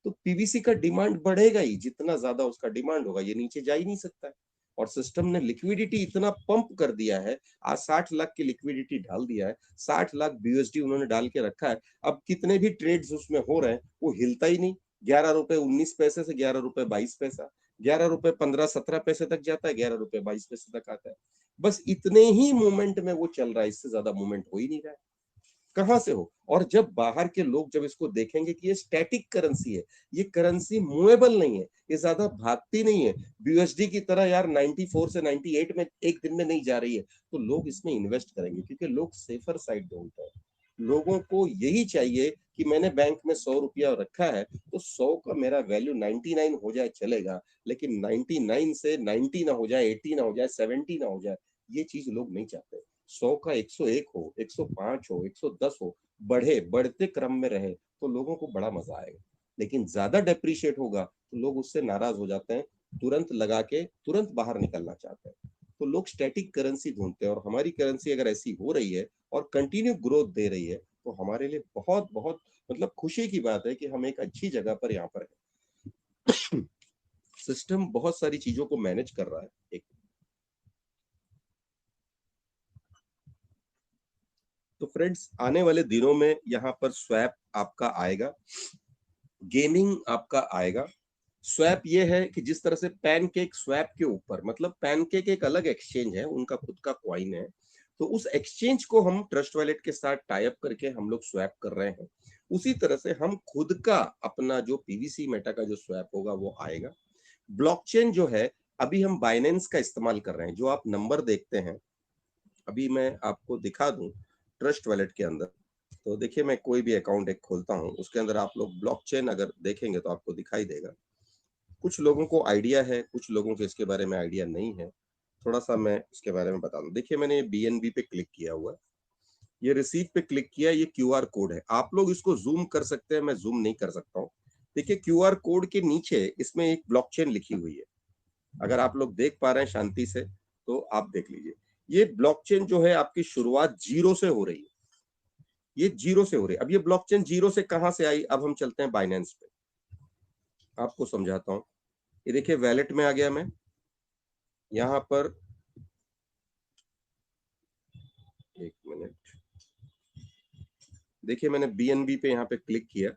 तो पीवीसी का डिमांड बढ़ेगा ही, जितना ज्यादा उसका डिमांड होगा ये नीचे जा ही नहीं सकता है। और सिस्टम ने लिक्विडिटी इतना पंप कर दिया है, आज 60 लाख की लिक्विडिटी डाल दिया है, 60 लाख बीएसडी उन्होंने डाल के रखा है। अब कितने भी ट्रेड्स उसमें हो रहे हैं वो हिलता ही नहीं। 11 रुपए 19 पैसे से 11 रुपए 22 पैसा, 11 रुपए 15-17 पैसे तक जाता है, 11 रुपए 22 पैसे तक आता है। बस इतने ही मूवमेंट में वो चल रहा है, इससे ज्यादा मूवमेंट हो ही नहीं रहा है। कहां से हो। और जब बाहर के लोग जब इसको देखेंगे कि ये स्टैटिक करेंसी है, ये करेंसी मूवेबल नहीं है, ये ज्यादा भागती नहीं है, यूएसडी की तरह यार 94 से 98 में एक दिन में नहीं जा रही है, तो लोग इसमें इन्वेस्ट करेंगे, क्योंकि लोग सेफर साइड ढूंढते हैं। लोगों को यही चाहिए कि मैंने बैंक में 100 रुपया रखा है तो 100 का मेरा वैल्यू 99 हो जाए चलेगा, लेकिन 99 से 90 ना हो जाए, 80 ना हो जाए, 70 ना हो जाए, ये चीज लोग नहीं चाहते। 100 का 101 हो, 105 हो, 110 हो, बढ़े, बढ़ते क्रम में रहे तो लोगों को बड़ा मजा आएगा। लेकिन ज्यादा डेप्रिशिएट होगा तो लोग उससे नाराज हो जाते हैं, तुरंत लगा के तुरंत बाहर निकलना चाहते हैं। तो लोग स्टैटिक करेंसी ढूंढते हैं, और हमारी करेंसी अगर ऐसी हो रही है और कंटिन्यू ग्रोथ दे रही है तो हमारे लिए बहुत बहुत मतलब खुशी की बात है कि हम एक अच्छी जगह पर यहाँ पर है। सिस्टम बहुत सारी चीजों को मैनेज कर रहा है। एक तो फ्रेंड्स, आने वाले दिनों में यहाँ पर स्वैप आपका आएगा, गेमिंग आपका आएगा। स्वैप ये है कि जिस तरह से पैनकेक स्वैप के ऊपर, मतलब पैनकेक एक अलग एक्सचेंज है, उनका खुद का कॉइन है, तो उस एक्सचेंज को हम ट्रस्ट वॉलेट के साथ टाई अप करके हम लोग स्वैप कर रहे हैं। उसी तरह से हम खुद का अपना जो पीवीसी मेटा का जो स्वैप होगा वो आएगा। ब्लॉकचेन जो है, अभी हम बाइनेंस का इस्तेमाल कर रहे हैं। जो आप नंबर देखते हैं, अभी मैं आपको दिखा दूं ट्रस्ट वॉलेट के अंदर, तो देखिए मैं कोई भी अकाउंट एक खोलता हूं, उसके अंदर आप लोग ब्लॉकचेन अगर देखेंगे तो आपको दिखाई देगा। कुछ लोगों को आइडिया है, कुछ लोगों को इसके बारे में आइडिया नहीं है। थोड़ा सा मैं इसके बारे में बता दूं। देखिए मैंने बीएनबी पे क्लिक किया हुआ है, ये रिसीव पे क्लिक किया, ये क्यूआर कोड है। आप लोग इसको जूम कर सकते हैं, मैं जूम नहीं कर सकता हूँ। देखिए क्यूआर कोड के नीचे इसमें एक ब्लॉकचेन लिखी हुई है, अगर आप लोग देख पा रहे हैं शांति से तो आप देख लीजिए। ये ब्लॉकचेन जो है आपकी शुरुआत जीरो से हो रही है, ये जीरो से हो रही है। अब ये ब्लॉकचेन जीरो से कहां से आई, अब हम चलते हैं बाइनेंस पे, आपको समझाता हूँ। ये देखिए वैलेट में आ गया मैं, यहाँ पर एक मिनट, देखिए मैंने बीएनबी पे यहाँ पे क्लिक किया,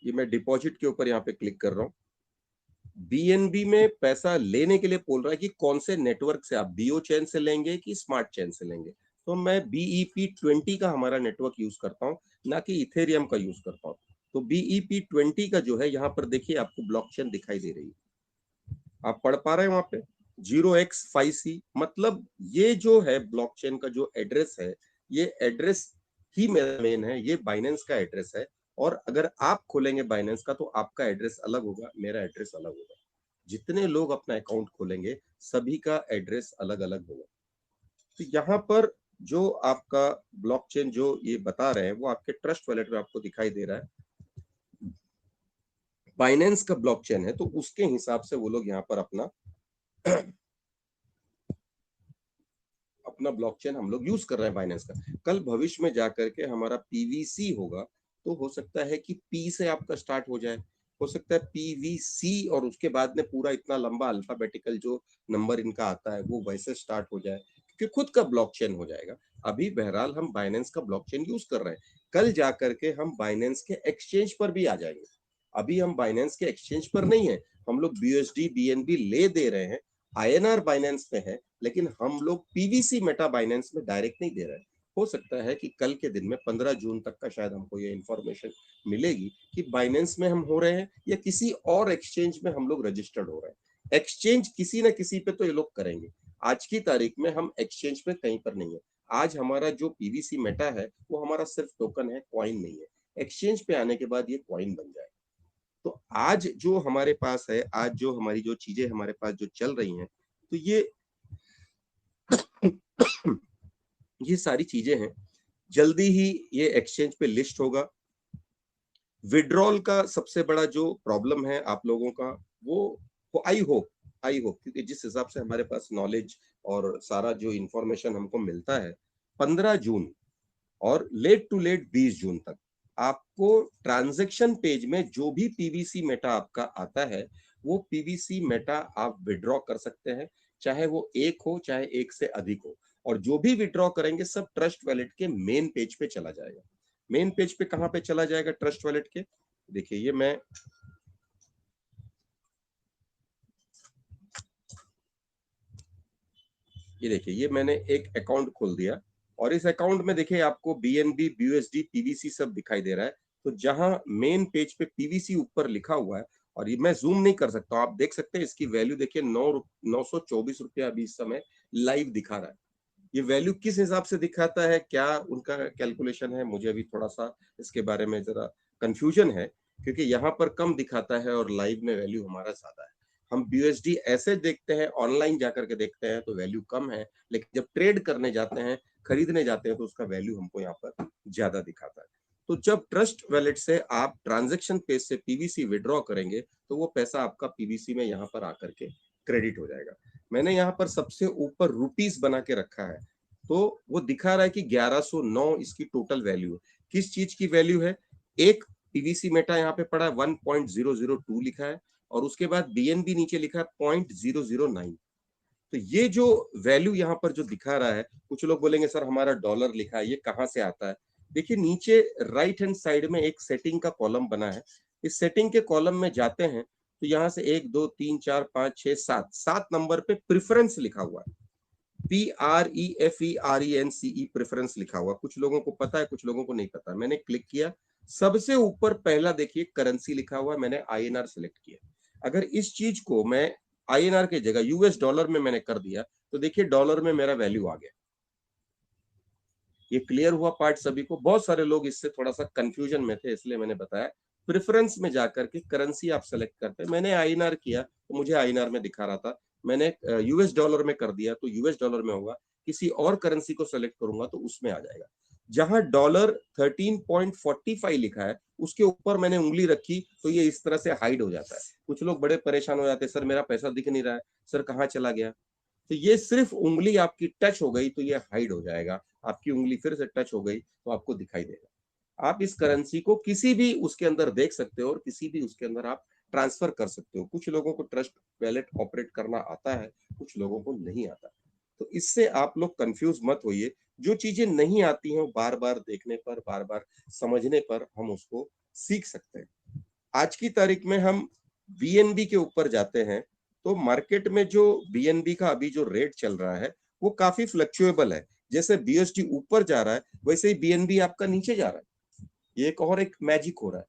ये मैं डिपॉजिट के ऊपर यहाँ पे क्लिक कर रहा हूँ। बीएनबी में पैसा लेने के लिए बोल रहा है कि कौन से नेटवर्क से, आप बीओ चेन से लेंगे कि स्मार्ट चेन से लेंगे। तो मैं BEP20 का हमारा नेटवर्क यूज करता हूँ, ना कि इथेरियम का यूज करता हूँ। तो BEP20 का जो है यहाँ पर देखिए आपको ब्लॉकचेन दिखाई दे रही है, आप पढ़ पा रहे हैं वहां पे 0x5C, मतलब ये जो है ब्लॉकचेन का जो एड्रेस है, ये एड्रेस ही मेरा मेन है, ये बाइनेंस का एड्रेस है। और अगर आप खोलेंगे बाइनेंस का तो आपका एड्रेस अलग होगा, मेरा एड्रेस अलग होगा। जितने लोग अपना अकाउंट खोलेंगे सभी का एड्रेस अलग अलग होगा। तो यहाँ पर जो आपका ब्लॉकचेन जो ये बता रहे हैं वो आपके ट्रस्ट वॉलेट में आपको दिखाई दे रहा है। बाइनेंस का ब्लॉकचेन है तो उसके हिसाब से वो लोग यहाँ पर अपना अपना ब्लॉकचेन हम लोग यूज कर रहे हैं बाइनेंस का। कल भविष्य में जाकर के हमारा पीवीसी होगा तो हो सकता है कि पी से आपका स्टार्ट हो जाए, हो सकता है पीवीसी और उसके बाद में पूरा इतना लंबा अल्फाबेटिकल जो नंबर इनका आता है वो वैसे स्टार्ट हो जाए, क्योंकि खुद का ब्लॉकचेन हो जाएगा। अभी बहरहाल हम बाइनेंस का ब्लॉकचेन यूज कर रहे हैं, कल जाकर के हम बाइनेंस के एक्सचेंज पर भी आ जाएंगे। अभी हम बाइनेंस के एक्सचेंज पर नहीं है, हम लोग बीएसडी बीएनबी ले दे रहे हैं, आईएनआर बाइनेंस पे है, लेकिन हम लोग पीवीसी मेटा बाइनेंस में डायरेक्ट नहीं दे रहे हैं। हो सकता है कि कल के दिन में 15 जून तक का शायद हमको ये इंफॉर्मेशन मिलेगी कि बाइनेंस में हम हो रहे हैं या किसी और एक्सचेंज में हम लोग रजिस्टर्ड हो रहे हैं। एक्सचेंज किसी न किसी पे तो ये लोग करेंगे। आज की तारीख में हम एक्सचेंज पे कहीं पर नहीं है। आज हमारा जो पीवीसी मेटा है वो हमारा सिर्फ टोकन है, कॉइन नहीं है। एक्सचेंज पे आने के बाद ये कॉइन बन जाए। तो आज जो हमारे पास है, आज जो हमारी जो चीजें हमारे पास जो चल रही हैं, तो ये सारी चीजें हैं। जल्दी ही ये एक्सचेंज पे लिस्ट होगा। विड्रॉल का सबसे बड़ा जो प्रॉब्लम है आप लोगों का वो आई होप क्योंकि जिस हिसाब से हमारे पास नॉलेज और सारा जो इंफॉर्मेशन हमको मिलता है, 15 जून और लेट टू लेट 20 जून तक आपको ट्रांजैक्शन पेज में जो भी पीवीसी मेटा आपका आता है वो पीवीसी मेटा आप विड्रॉ कर सकते हैं, चाहे वो एक हो चाहे एक से अधिक हो। और जो भी विड्रॉ करेंगे सब ट्रस्ट वॉलेट के मेन पेज पे चला जाएगा। मेन पेज पे कहां पे चला जाएगा ट्रस्ट वॉलेट के, देखिए ये देखिए ये मैंने एक अकाउंट खोल दिया, और इस अकाउंट में देखिए आपको बीएनबी, बीयूएसडी, पीवीसी सब दिखाई दे रहा है। तो जहां मेन पेज पे पीवीसी ऊपर लिखा हुआ है, और ये मैं जूम नहीं कर सकता, आप देख सकते हैं इसकी वैल्यू देखिए 924 अभी इस समय लाइव दिखा रहा है। ये वैल्यू किस हिसाब से दिखाता है, क्या उनका कैलकुलेशन है, मुझे अभी थोड़ा सा इसके बारे में जरा कंफ्यूजन है, क्योंकि यहाँ पर कम दिखाता है और लाइव में वैल्यू हमारा ज्यादा है। हम बीयूएसडी ऐसे देखते हैं, ऑनलाइन जाकर के देखते हैं तो वैल्यू कम है, लेकिन जब ट्रेड करने जाते हैं, खरीदने जाते हैं, तो उसका वैल्यू हमको यहाँ पर ज्यादा दिखाता है। तो जब ट्रस्ट वैलेट से आप ट्रांजैक्शन पेज से पीवीसी विड्रॉ करेंगे, तो वो पैसा आपका पीवीसी में यहाँ पर आकर के क्रेडिट हो जाएगा। मैंने यहाँ पर सबसे ऊपर रुपीस बना के रखा है, तो वो दिखा रहा है कि 1109 इसकी टोटल वैल्यू है। किस चीज की वैल्यू है? एक पीवीसी मेटा यहाँ पे पड़ा है 1.002 लिखा है, और उसके बाद बीएनबी नीचे लिखा है 0.009। तो ये जो वैल्यू यहाँ पर जो दिखा रहा है, कुछ लोग बोलेंगे सर हमारा डॉलर लिखा है, ये कहाँ से आता है? देखिए नीचे राइट हैंड साइड में एक सेटिंग का कॉलम बना है। इस सेटिंग के कॉलम में जाते हैं तो यहाँ से 1 2 3 4 5 6 7 नंबर पे प्रेफरेंस लिखा हुआ है। PREFERENCE प्रेफरेंस लिखा हुआ। कुछ लोगों को पता है, कुछ लोगों को नहीं पता। मैंने क्लिक किया, सबसे ऊपर पहला देखिए करेंसी लिखा हुआ है, मैंने INR सिलेक्ट किया। अगर इस चीज को मैं INR के जगह यूएस डॉलर में मैंने कर दिया, तो देखिए डॉलर में मेरा वैल्यू आ गया। ये क्लियर हुआ पार्ट सभी को? बहुत सारे लोग इससे थोड़ा सा कंफ्यूजन में थे, इसलिए मैंने बताया प्रेफरेंस में जाकर के करेंसी आप सेलेक्ट करते हैं। मैंने INR किया तो मुझे INR में दिखा रहा था, मैंने यूएस डॉलर में कर दिया तो यूएस डॉलर में होगा, किसी और करेंसी को सेलेक्ट करूंगा तो उसमें आ जाएगा। जहां डॉलर 13.45 लिखा है उसके ऊपर मैंने उंगली रखी तो ये इस तरह से हाइड हो जाता है। कुछ लोग बड़े परेशान हो जाते हैं, सर मेरा पैसा दिख नहीं रहा है, सर कहाँ चला गया? तो ये सिर्फ उंगली आपकी टच हो गई तो ये हाइड हो जाएगा। आपकी उंगली फिर से टच हो गई तो आपको दिखाई देगा। आप इस करेंसी को किसी भी उसके अंदर देख सकते हो और किसी भी उसके अंदर आप ट्रांसफर कर सकते हो। कुछ लोगों को ट्रस्ट वैलेट ऑपरेट करना आता है, कुछ लोगों को नहीं आता। तो इससे आप लोग कंफ्यूज मत होइए। जो चीजें नहीं आती हैं बार बार देखने पर, बार बार समझने पर हम उसको सीख सकते हैं। आज की तारीख में हम बीएनबी के ऊपर जाते हैं तो मार्केट में जो बीएनबी का अभी जो रेट चल रहा है वो काफी फ्लक्चुएबल है। जैसे बीएसडी ऊपर जा रहा है वैसे ही बीएनबी आपका नीचे जा रहा है। ये एक और एक मैजिक हो रहा है।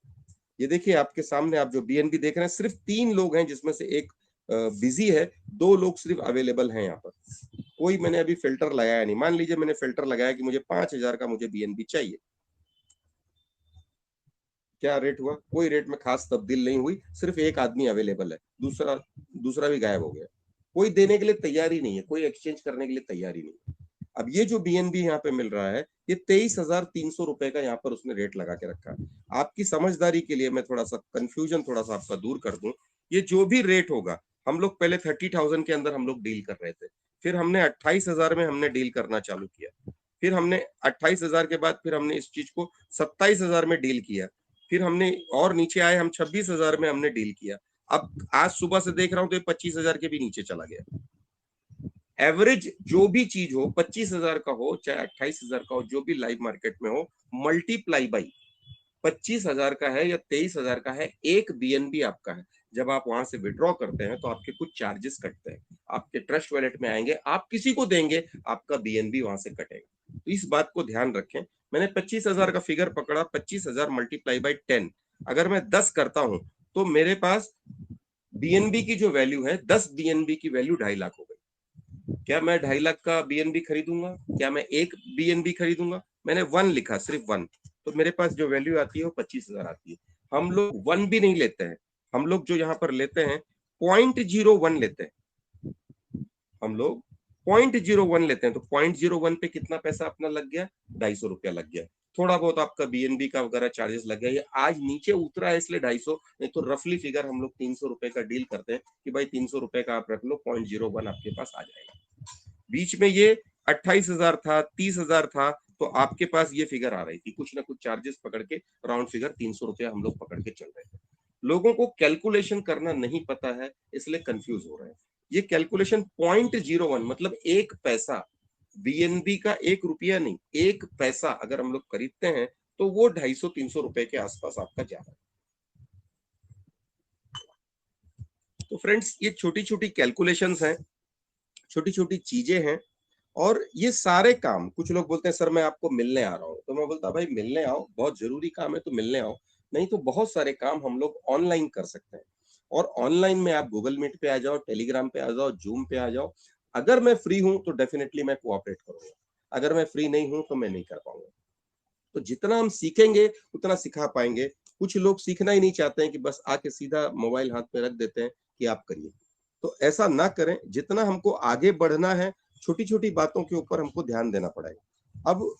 ये देखिए आपके सामने, आप जो बीएनबी देख रहे हैं, सिर्फ 3 लोग हैं जिसमें से एक बिजी है, 2 लोग सिर्फ अवेलेबल हैं यहाँ पर। कोई मैंने अभी फिल्टर लगाया नहीं। मान लीजिए मैंने फिल्टर लगाया कि मुझे 5000 का मुझे बीएनबी चाहिए, क्या रेट हुआ? कोई रेट में खास तब्दील नहीं हुई, सिर्फ एक आदमी अवेलेबल है, दूसरा भी गायब हो गया। कोई देने के लिए तैयार ही नहीं है, कोई एक्सचेंज करने के लिए तैयार ही नहीं है। अब ये जो बीएनबी यहाँ पे मिल रहा है, ये 23,300 रुपए का यहाँ पर उसने रेट लगा के रखा है। आपकी समझदारी के लिए मैं थोड़ा सा कंफ्यूजन थोड़ा सा आपका दूर कर दूं। ये जो भी रेट होगा, हम लोग पहले 30,000 के अंदर हम लोग डील कर रहे थे, फिर हमने 28,000 में हमने डील करना चालू किया, फिर हमने 28,000 के बाद फिर हमने इस चीज को 27,000 में डील किया, फिर हमने और नीचे आए, हम 26,000 में हमने डील किया। अब आज सुबह से देख रहा हूं तो ये 25,000 के भी नीचे चला गया। एवरेज जो भी चीज हो, 25,000 का हो चाहे 28,000 का हो, जो भी लाइव मार्केट में हो, मल्टीप्लाई बाई 25,000 का है या 23,000 का है, एक बीएनबी आपका है। जब आप वहां से विड्रॉ करते हैं तो आपके कुछ चार्जेस कटते हैं, आपके ट्रस्ट वॉलेट में आएंगे, आप किसी को देंगे, आपका बीएनबी वहां से कटेगा। तो इस बात को ध्यान रखें। मैंने 25,000 का फिगर पकड़ा, 25,000 मल्टीप्लाई बाई 10, अगर मैं 10 करता हूं तो मेरे पास बीएनबी की जो वैल्यू है, 10 बीएनबी की वैल्यू 2.5 लाख हो गई। क्या मैं 2.5 लाख का बीएनबी खरीदूंगा? क्या मैं एक बीएनबी खरीदूंगा? मैंने 1 लिखा, सिर्फ 1, तो मेरे पास जो वैल्यू आती है वो 25,000 आती है। हम लोग 1 भी नहीं लेते हैं, हम लोग जो यहाँ पर लेते हैं 0.01 लेते हैं। हम लोग 0.01 लेते हैं, तो 0.01 पे कितना पैसा अपना लग गया? 250 रुपया लग गया। थोड़ा बहुत आपका बीएनबी का वगैरह चार्जेस लग गया। ये आज नीचे उतरा है इसलिए 250, नहीं तो रफली फिगर हम लोग 300 रुपए का डील करते हैं कि भाई 300 रुपए का आप रख लो, 0.01 आपके पास आ जाएगा। बीच में ये 28,000 था, 30,000 था, तो आपके पास ये फिगर आ रही थी, कुछ ना कुछ चार्जेस पकड़ के राउंड फिगर 300 रुपया हम लोग पकड़ के चल रहे थे। लोगों को कैलकुलेशन करना नहीं पता है इसलिए कंफ्यूज हो रहे हैं। ये कैलकुलेशन 0.01 मतलब एक पैसा, बीएनबी का 1 रुपया नहीं, 1 पैसा अगर हम लोग खरीदते हैं तो वो 250-300 रुपए के आसपास आपका जा रहा है। तो फ्रेंड्स, ये छोटी छोटी कैलकुलेशंस हैं, छोटी छोटी चीजें हैं, और ये सारे काम, कुछ लोग बोलते हैं सर मैं आपको मिलने आ रहा हूँ, तो मैं बोलता भाई मिलने आओ, बहुत जरूरी काम है तो मिलने आओ, नहीं तो बहुत सारे काम हम लोग ऑनलाइन कर सकते हैं। और ऑनलाइन में आप गूगल मीट पे आ जाओ, टेलीग्राम पे आ जाओ, जूम पे आ जाओ। अगर मैं फ्री हूं तो डेफिनेटली मैं कोऑपरेट करूंगा, अगर मैं फ्री नहीं हूं तो मैं नहीं कर पाऊंगा। तो जितना हम सीखेंगे उतना सिखा पाएंगे। कुछ लोग सीखना ही नहीं चाहते हैं कि बस आके सीधा मोबाइल हाथ में रख देते हैं कि आप करिए। तो ऐसा ना करें, जितना हमको आगे बढ़ना है छोटी छोटी बातों के ऊपर हमको ध्यान देना पड़ेगा। अब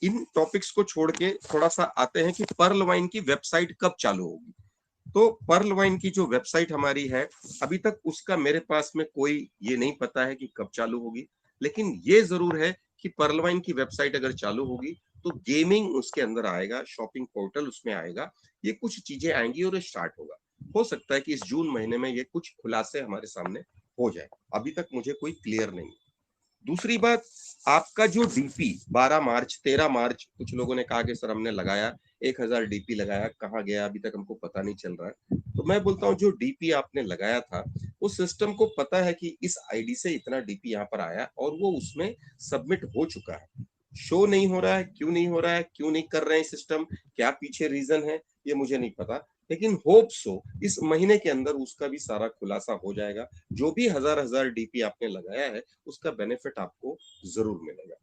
इन टॉपिक्स को छोड़ के थोड़ा सा आते हैं कि पर्ल वाइन की वेबसाइट कब चालू होगी। तो पर्ल वाइन की जो वेबसाइट हमारी है, अभी तक उसका मेरे पास में कोई ये नहीं पता है कि कब चालू होगी, लेकिन ये जरूर है कि पर्ल वाइन की वेबसाइट अगर चालू होगी तो गेमिंग उसके अंदर आएगा, शॉपिंग पोर्टल उसमें आएगा, ये कुछ चीजें आएंगी और स्टार्ट होगा। हो सकता है कि इस जून महीने में ये कुछ खुलासे हमारे सामने हो जाए, अभी तक मुझे कोई क्लियर नहीं। दूसरी बात, आपका जो डीपी 12 मार्च 13 मार्च कुछ लोगों ने कहा कि सर हमने लगाया 1000 डीपी लगाया, कहाँ गया अभी तक हमको पता नहीं चल रहा है। तो मैं बोलता हूँ जो डीपी आपने लगाया था उस सिस्टम को पता है कि इस आईडी से इतना डीपी यहाँ पर आया और वो उसमें सबमिट हो चुका है। शो नहीं हो रहा है, क्यों नहीं हो रहा है, क्यों नहीं कर रहे हैं सिस्टम, क्या पीछे रीजन है, ये मुझे नहीं पता, लेकिन होप सो इस महीने के अंदर उसका भी सारा खुलासा हो जाएगा। जो भी हजार डीपी आपने लगाया है उसका बेनिफिट आपको जरूर मिलेगा।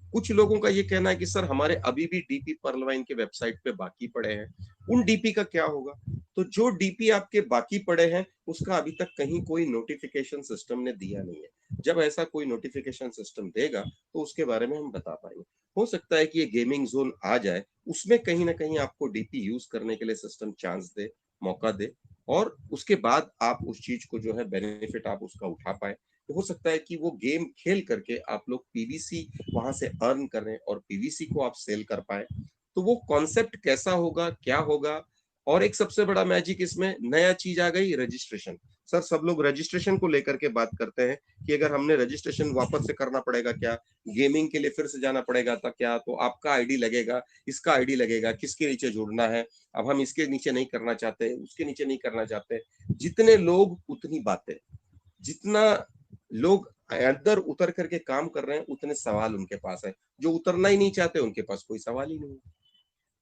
कुछ लोगों का ये कहना है कि सर हमारे अभी भी डीपी पर्ल वाइन के वेबसाइट पे बाकी पड़े हैं, उन डीपी का क्या होगा। तो जो डीपी आपके बाकी पड़े हैं उसका अभी तक कहीं कोई नोटिफिकेशन सिस्टम ने दिया नहीं है। जब ऐसा कोई नोटिफिकेशन सिस्टम देगा तो उसके बारे में हम बता पाएंगे। हो सकता है कि ये गेमिंग जोन आ जाए, उसमें कहीं ना कहीं आपको डीपी यूज करने के लिए सिस्टम चांस दे, मौका दे, और उसके बाद आप उस चीज को जो है बेनिफिट आप उसका उठा पाए। तो हो सकता है कि वो गेम खेल करके आप लोग पीवीसी वहां से अर्न करें और पीवीसी को आप सेल कर पाए। तो वो कॉन्सेप्ट कैसा होगा, क्या होगा। और एक सबसे बड़ा मैजिक इसमें नया चीज आ गई, रजिस्ट्रेशन। सर सब लोग रजिस्ट्रेशन को लेकर के बात करते हैं कि अगर हमने रजिस्ट्रेशन वापस से करना पड़ेगा क्या, गेमिंग के लिए फिर से जाना पड़ेगा था क्या, तो आपका आईडी लगेगा, इसका आईडी लगेगा, किसके नीचे जुड़ना है। अब हम इसके नीचे नहीं करना चाहते, उसके नीचे नहीं करना चाहते। जितने लोग उतनी बातें, जितना लोग अंदर उतर करके काम कर रहे हैं उतने सवाल उनके पास है। जो उतरना ही नहीं चाहते उनके पास कोई सवाल ही नहीं।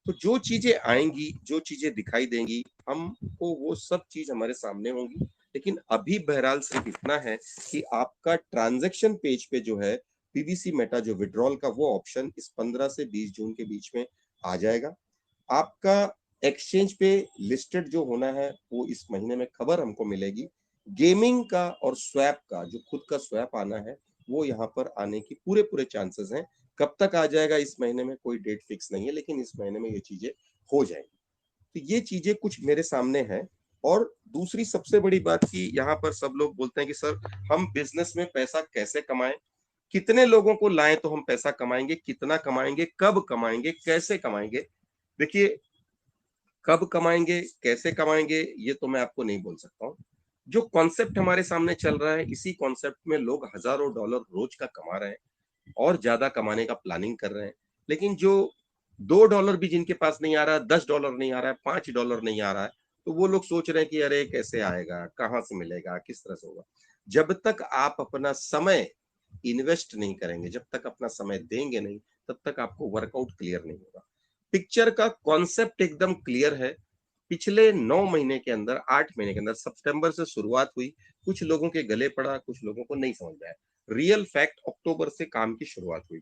तो जो चीजें आएंगी, जो चीजें दिखाई देंगी, हमको वो सब चीज हमारे सामने होंगी। लेकिन अभी बहरहाल सिर्फ इतना है कि आपका ट्रांजैक्शन पेज पे जो है पीवीसी मेटा जो विड्रॉल का वो ऑप्शन इस 15 से 20 जून के बीच में आ जाएगा। आपका एक्सचेंज पे लिस्टेड जो होना है वो इस महीने में खबर हमको मिलेगी। गेमिंग का और स्वैप का जो खुद का स्वैप आना है वो यहाँ पर आने की पूरे पूरे चांसेस हैं। कब तक आ जाएगा इस महीने में कोई डेट फिक्स नहीं है, लेकिन इस महीने में ये चीजें हो जाएंगी। तो ये चीजें कुछ मेरे सामने है। और दूसरी सबसे बड़ी बात की यहाँ पर सब लोग बोलते हैं कि सर हम बिजनेस में पैसा कैसे कमाएं, कितने लोगों को लाएं तो हम पैसा कमाएंगे, कितना कमाएंगे, कब कमाएंगे, कैसे कमाएंगे। देखिए, कब कमाएंगे, कैसे कमाएंगे, ये तो मैं आपको नहीं बोल सकता हूँ। जो कॉन्सेप्ट हमारे सामने चल रहा है, इसी कॉन्सेप्ट में लोग हजारों डॉलर रोज का कमा रहे हैं और ज्यादा कमाने का प्लानिंग कर रहे हैं। लेकिन जो $2 भी जिनके पास नहीं आ रहा, $10 नहीं आ रहा है, $5 नहीं आ रहा है, तो वो लोग सोच रहे हैं कि अरे कैसे आएगा, कहाँ से मिलेगा, किस तरह से होगा। जब तक आप अपना समय इन्वेस्ट नहीं करेंगे, जब तक अपना समय देंगे नहीं, तब तक आपको वर्कआउट क्लियर नहीं होगा। पिक्चर का कॉन्सेप्ट एकदम क्लियर है। पिछले 9 महीने के अंदर, 8 महीने के अंदर, सितंबर से शुरुआत हुई, कुछ लोगों के गले पड़ा, कुछ लोगों को नहीं समझ में आया। रियल फैक्ट, अक्टूबर से काम की शुरुआत हुई।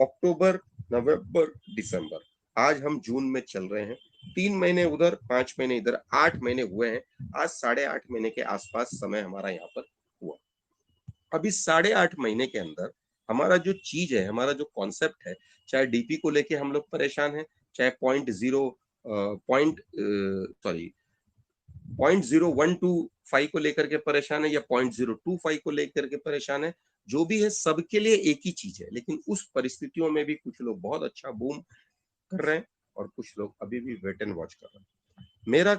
अक्टूबर, नवंबर, दिसंबर, आज हम जून में चल रहे हैं। 3 महीने उधर, 5 महीने इधर, 8 महीने हुए हैं। आज 8.5 महीने के आसपास समय हमारा यहाँ पर हुआ। अब इस 8.5 महीने के अंदर हमारा जो चीज है, हमारा जो कॉन्सेप्ट है, चाहे डीपी को लेके हम लोग परेशान हैं, चाहे 0.012 को लेकर के परेशान है, या 0.025 को लेकर के परेशान है, जो भी है सबके लिए एक ही चीज है। लेकिन उस परिस्थितियों में भी कुछ लोग बहुत अच्छा बूम कर रहे हैं और कुछ लोग अभी भी वेट एंड वॉच कर रहे हैं। मेरा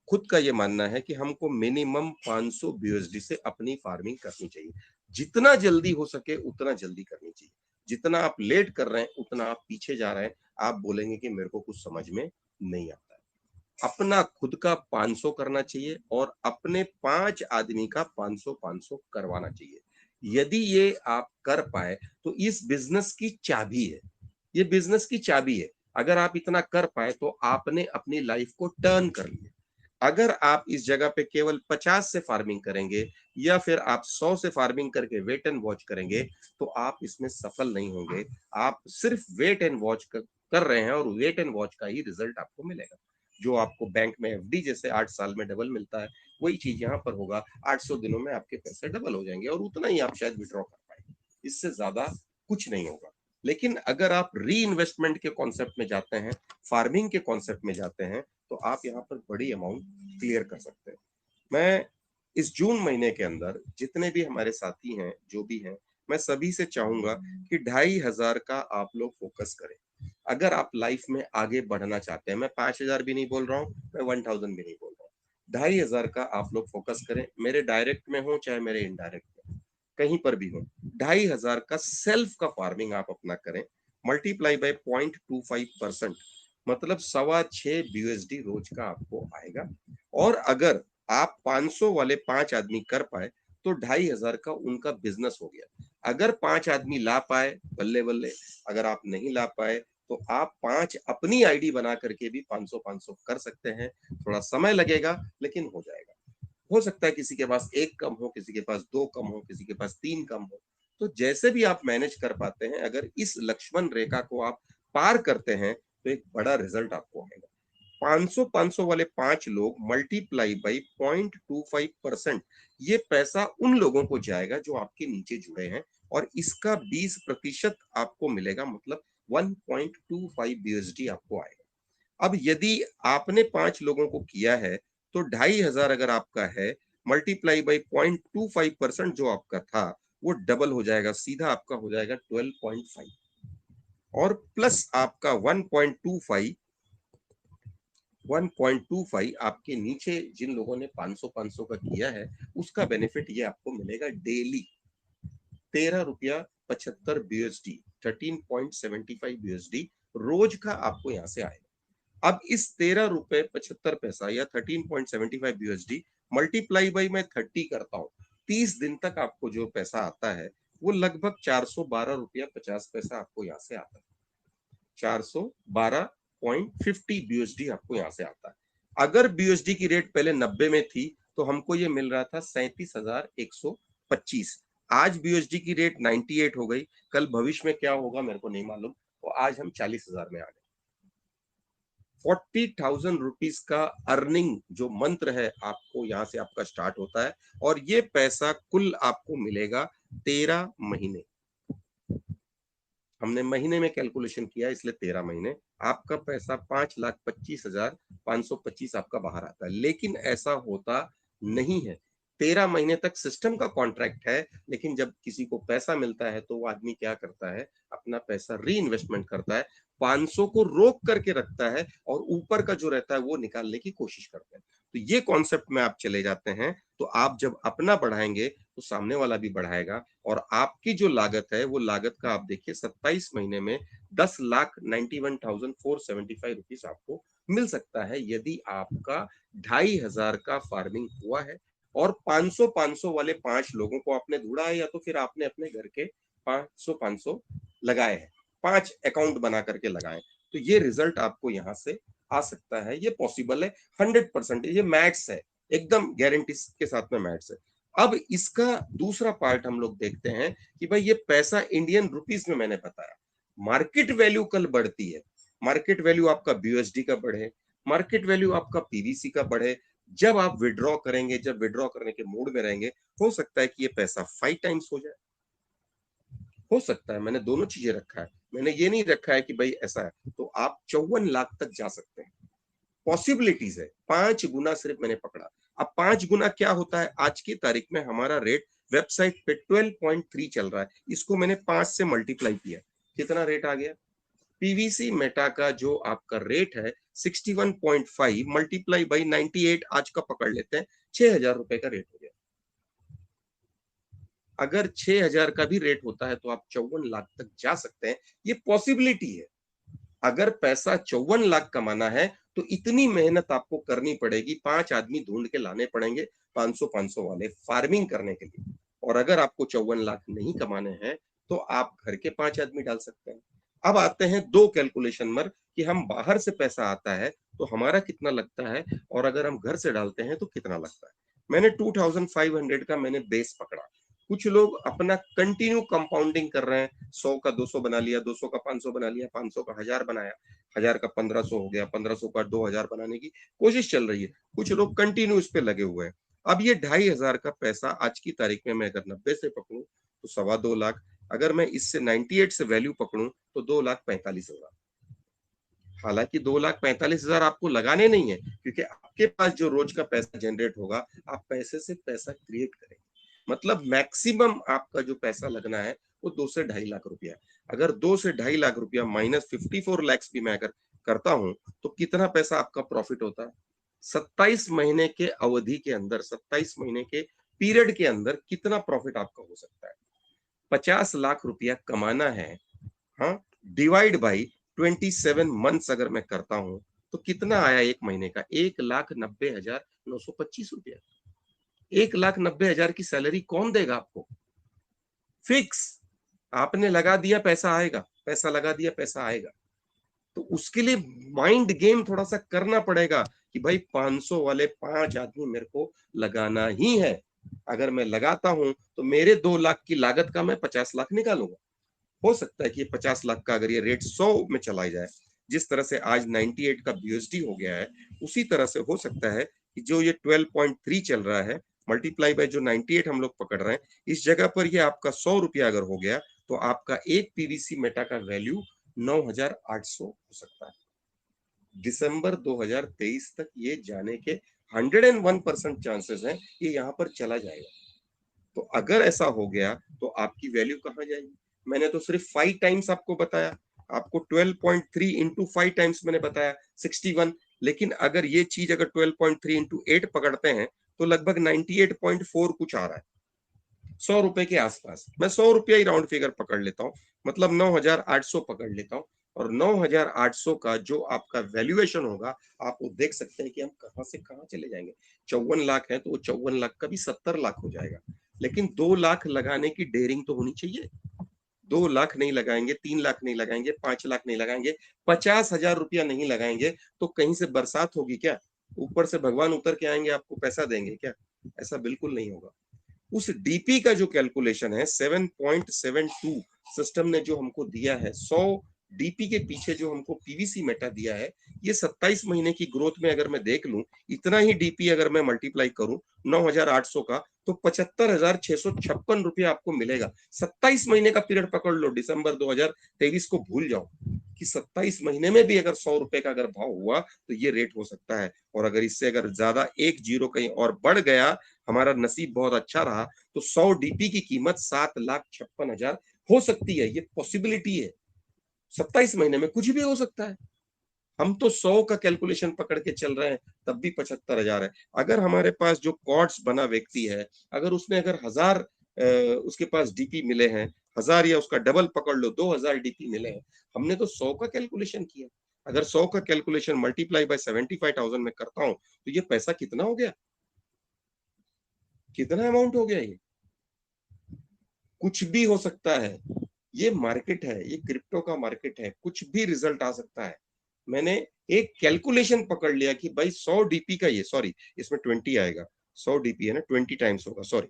खुद का ये मानना है कि हमको मिनिमम 500 BUSD से अपनी फार्मिंग करनी चाहिए। जितना जल्दी हो सके उतना जल्दी करनी चाहिए। जितना आप लेट कर रहे हैं उतना आप पीछे जा रहे हैं। आप बोलेंगे कि मेरे को कुछ समझ में नहीं आता है। अपना खुद का 500 करना चाहिए और अपने 5 आदमी का 500 करवाना चाहिए। यदि ये आप कर पाए तो इस बिजनेस की चाबी है, ये बिजनेस की चाबी है। अगर आप इतना कर पाए तो आपने अपनी लाइफ को टर्न कर लिया। अगर आप इस जगह पे केवल 50 से फार्मिंग करेंगे या फिर आप 100 से फार्मिंग करके वेट एंड वॉच करेंगे तो आप इसमें सफल नहीं होंगे। आप सिर्फ वेट एंड वॉच कर रहे हैं और वेट एंड वॉच का ही रिजल्ट आपको मिलेगा। जो आपको बैंक में एफडी जैसे 8 साल में डबल मिलता है, वही चीज यहाँ पर होगा। 800 दिनों में आपके पैसे डबल हो जाएंगे और उतना ही आप शायद विड्रॉ कर पाएंगे, इससे ज्यादा कुछ नहीं होगा। लेकिन अगर आप री इन्वेस्टमेंट के कॉन्सेप्ट में जाते हैं, फार्मिंग के कॉन्सेप्ट में जाते हैं, तो आप यहाँ पर बड़ी अमाउंट क्लियर कर सकते हैं। मैं इस जून महीने के अंदर जितने भी हमारे साथी हैं, जो भी हैं, मैं सभी से चाहूंगा कि 2500 का आप लोग फोकस करें। अगर आप लाइफ में आगे बढ़ना चाहते हैं, मैं 5000 भी नहीं बोल रहा हूँ, मैं 1000 भी नहीं बोल रहा हूँ, 2500 का आप लोग फोकस करें। मेरे डायरेक्ट में हो चाहे मेरे इनडायरेक्ट में, कहीं पर भी हो, 2500 का सेल्फ का फार्मिंग आप अपना करें। मल्टीप्लाई बाय 0.25%, मतलब 6.25 BUSD रोज का आपको आएगा। और अगर आप 500 वाले 5 आदमी कर पाए तो 2500 का उनका बिजनेस हो गया। अगर 5 आदमी ला पाए, बल्ले बल्ले। अगर आप नहीं ला पाए तो आप 5 अपनी आईडी बना करके भी 500-500 कर सकते हैं। थोड़ा समय लगेगा लेकिन हो जाएगा। हो सकता है किसी के पास 1 कम हो, किसी के पास 2 कम हो, किसी के पास 3 कम हो। तो जैसे भी आप मैनेज कर पाते हैं, अगर इस लक्ष्मण रेखा को आप पार करते हैं तो एक बड़ा रिजल्ट आपको आएगा। 500-500 वाले 5 लोग मल्टीप्लाई बाई 0.25%, ये पैसा उन लोगों को जाएगा जो आपके नीचे जुड़े हैं और इसका 20% आपको मिलेगा, मतलब 1.25 BUSD आपको आएगा। अब यदि आपने 5 लोगों को किया है तो 2500 अगर आपका है, मल्टीप्लाई बाई 0.25% जो आपका था वो डबल हो जाएगा, सीधा आपका हो जाएगा 12.5 और प्लस आपका 1.25 आपके नीचे जिन लोगों ने 500-500 का किया है उसका बेनिफिट ये आपको मिलेगा डेली। 13 रुपया 75 BUSD, 13.75 BUSD रोज का आपको यहाँ से आएगा। अब इस 13 रुपए 75 पैसा या 13.75 BUSD मल्टीप्लाई बाई मैं 30 करता हूँ, 30 दिन तक आपको जो पैसा आता है वो लगभग 412 रुपया 50 पैसा आपको यहाँ से आता है। 412.50 BUSD आपको यहाँ से आता है। अगर BUSD की रेट पहले 90 में थी तो हमको ये मिल रहा था 37,125। आज BUSD की रेट 98 हो गई, कल भविष्य में क्या होगा मेरे को नहीं मालूम, तो आज हम 40,000 में आ गए। 40,000 रुपीज का अर्निंग जो मंत्र है आपको यहाँ से आपका स्टार्ट होता है और ये पैसा कुल आपको मिलेगा 13 महीने। हमने महीने में कैलकुलेशन किया इसलिए 13 महीने आपका पैसा 5,25,525 आपका बाहर आता है। लेकिन ऐसा होता नहीं है, 13 महीने तक सिस्टम का कॉन्ट्रैक्ट है, लेकिन जब किसी को पैसा मिलता है तो वो आदमी क्या करता है, अपना पैसा री इन्वेस्टमेंट करता है, 500 को रोक करके रखता है और ऊपर का जो रहता है वो निकालने की कोशिश करता है। तो ये कॉन्सेप्ट में आप चले जाते हैं तो आप जब अपना बढ़ाएंगे तो सामने वाला भी बढ़ाएगा और आपकी जो लागत है वो लागत का आप देखिए 27 महीने में 10,91,475 रुपीज आपको मिल सकता है यदि आपका 2500 का फार्मिंग हुआ है और 500-500 वाले 5 लोगों को आपने ढूंढा है या तो फिर आपने अपने घर के 500-500 लगाए हैं, 5 अकाउंट बना करके लगाए, तो ये रिजल्ट आपको यहाँ से आ सकता है। ये पॉसिबल है 100%, ये मैथ्स है, एकदम गारंटी के साथ में मैथ्स है। अब इसका दूसरा पार्ट हम लोग देखते हैं कि भाई ये पैसा इंडियन रुपीस में मैंने बताया, मार्केट वैल्यू कल बढ़ती है, मार्केट वैल्यू आपका BUSD का बढ़े, मार्केट वैल्यू आपका PVC का बढ़े, जब आप विड्रॉ करेंगे, जब विड्रॉ करने के मूड में रहेंगे, हो सकता है कि ये पैसा 5 टाइम्स हो जाए, हो सकता है। मैंने दोनों चीजें रखा है, मैंने ये नहीं रखा है कि भाई ऐसा है, तो आप 54 लाख तक जा सकते हैं, पॉसिबिलिटीज है। 5 गुना सिर्फ मैंने पकड़ा। अब 5 गुना क्या होता है, आज की तारीख में हमारा रेट वेबसाइट पे 12.3 चल रहा है, इसको मैंने 5 से मल्टीप्लाई किया, कितना रेट आ गया। PVC मेटा का जो आपका रेट है 61.5 मल्टीप्लाई बाई 98 आज का पकड़ लेते हैं, 6,000 रुपए का रेट हो गया। अगर 6,000 का भी रेट होता है तो आप 54 लाख तक जा सकते हैं, ये पॉसिबिलिटी है। अगर पैसा 54 लाख कमाना है तो इतनी मेहनत आपको करनी पड़ेगी, 5 आदमी ढूंढ के लाने पड़ेंगे 500-500 वाले फार्मिंग करने के लिए, और अगर आपको 54 लाख नहीं कमाने हैं तो आप घर के 5 आदमी डाल सकते हैं। अब आते हैं दो कैलकुलेशन में कि हम बाहर से पैसा आता है तो हमारा कितना लगता है और अगर हम घर से डालते हैं तो कितना लगता है। मैंने 2500 का मैंने बेस पकड़ा। कुछ लोग अपना कंटिन्यू कंपाउंडिंग कर रहे हैं, 100 का 200 बना लिया, 200 का 500 बना लिया, 500 का 1000 बनाया, 1000 का 1500 हो गया, 1500 का 2000 बनाने की कोशिश चल रही है। कुछ लोग कंटिन्यू इस पे लगे हुए हैं। अब ये 2500 का पैसा आज की तारीख में मैं अगर 90 से पकड़ूं तो 2.25 लाख, अगर मैं इससे 98 से वैल्यू पकड़ूं तो 2,45,000। हालांकि 2,45,000 आपको लगाने नहीं है, क्योंकि आपके पास जो रोज का पैसा जनरेट होगा आप पैसे से पैसा क्रिएट करेंगे। मतलब मैक्सिमम आपका जो पैसा लगना है वो 2 से 2.5 लाख रुपया। अगर 2 से 2.5 लाख रुपया माइनस 54 लैक्स भी मैं अगर करता हूं तो कितना पैसा आपका प्रॉफिट होता है? 27 महीने के अवधि के अंदर, 27 महीने के पीरियड के अंदर कितना प्रॉफिट आपका हो सकता है? 50 लाख रुपया कमाना है, हाँ, डिवाइड बाई 27 मंथ्स अगर मैं करता हूं तो कितना आया एक महीने का? 1,90,925 रुपया। 1,90,000 की सैलरी कौन देगा आपको? फिक्स। आपने लगा दिया पैसा आएगा, पैसा लगा दिया पैसा आएगा। तो उसके लिए माइंड गेम थोड़ा सा करना पड़ेगा कि भाई 500 वाले 5 आदमी मेरे को लगाना ही है। अगर मैं लगाता हूं तो मेरे 2 लाख की लागत का मैं 50 लाख निकालूंगा। हो सकता है कि 50 लाख का अगर ये रेट 100 में चला जाए, जिस तरह से आज 98 का बीएसडी हो गया है, उसी तरह से हो सकता है कि जो ये 12.3 चल रहा है मल्टीप्लाई बाय जो 98 हम लोग पकड़ रहे हैं, इस जगह पर ये आपका 100 रुपया अगर हो गया तो आपका एक पीवीसी मेटा का वैल्यू 9,800 हो सकता है। दिसंबर 2023 तक ये जाने के 101% चांसेस हैं ये यहाँ पर चला जाएगा। तो अगर ऐसा हो गया तो आपकी वैल्यू कहाँ जाएगी? मैंने तो सिर्फ 5 टाइम्स आपको बताया, आपको 12.3 इंटू 5 टाइम्स मैंने बताया 61, लेकिन अगर ये चीज अगर 12.3 इंटू 8 पकड़ते हैं तो लगभग 98.4 कुछ आ रहा है, 100 रुपए के आसपास। मैं 100 रुपया ही राउंड फिगर पकड़ लेता हूँ, मतलब 9,800 पकड़ लेता हूँ। और 9,800 का जो आपका वैल्यूएशन होगा आप वो देख सकते हैं कि हम कहां से कहां चले जाएंगे। 54 लाख है तो वो 54 लाख का भी 70 लाख हो जाएगा। लेकिन 2 लाख लगाने की डेयरिंग तो होनी चाहिए। 2 लाख नहीं लगाएंगे, 3 लाख नहीं लगाएंगे, 5 लाख नहीं लगाएंगे, 50,000 रुपया नहीं लगाएंगे तो कहीं से बरसात होगी क्या? ऊपर से भगवान उतर के आएंगे आपको पैसा देंगे क्या? ऐसा बिल्कुल नहीं होगा। उस डीपी का जो कैलकुलेशन है 7.72 सिस्टम ने जो हमको दिया है, 100 डीपी के पीछे जो हमको पीवीसी मेटा दिया है, ये 27 महीने की ग्रोथ में अगर मैं देख लूं, इतना ही डीपी अगर मैं मल्टीप्लाई करूं 9,800 का तो 75,656 रुपया आपको मिलेगा। 27 महीने का पीरियड पकड़ लो, दिसंबर 2023 को भूल जाओ कि 27 महीने में भी अगर 100 रुपए का अगर भाव हुआ तो ये रेट हो सकता है। और अगर इससे अगर ज्यादा एक जीरो कहीं और बढ़ गया, हमारा नसीब बहुत अच्छा रहा तो 100 डीपी की कीमत 7,56,000 हो सकती है। ये पॉसिबिलिटी है। 27 महीने में कुछ भी हो सकता है। हम तो 100 का कैलकुलेशन पकड़ के चल रहे हैं तब भी 75,000 है। अगर हमारे पास जो कॉर्ड्स बना व्यक्ति है, अगर उसने अगर 1000 उसके पास डीपी मिले हैं, 1000 या उसका डबल पकड़ लो 2000 डीपी मिले हैं, हमने तो 100 का कैलकुलेशन किया। अगर 100 का कैलकुलेशन मल्टीप्लाई बाय 75,000 में करता हूं तो ये पैसा कितना हो गया? कितना अमाउंट हो गया? ये कुछ भी हो सकता है। ये मार्केट है, ये क्रिप्टो का मार्केट है, कुछ भी रिजल्ट आ सकता है। मैंने एक कैलकुलेशन पकड़ लिया कि भाई 100 डीपी का ये, सॉरी इसमें 20 आएगा, 100 डीपी है ना, 20 टाइम्स होगा, सॉरी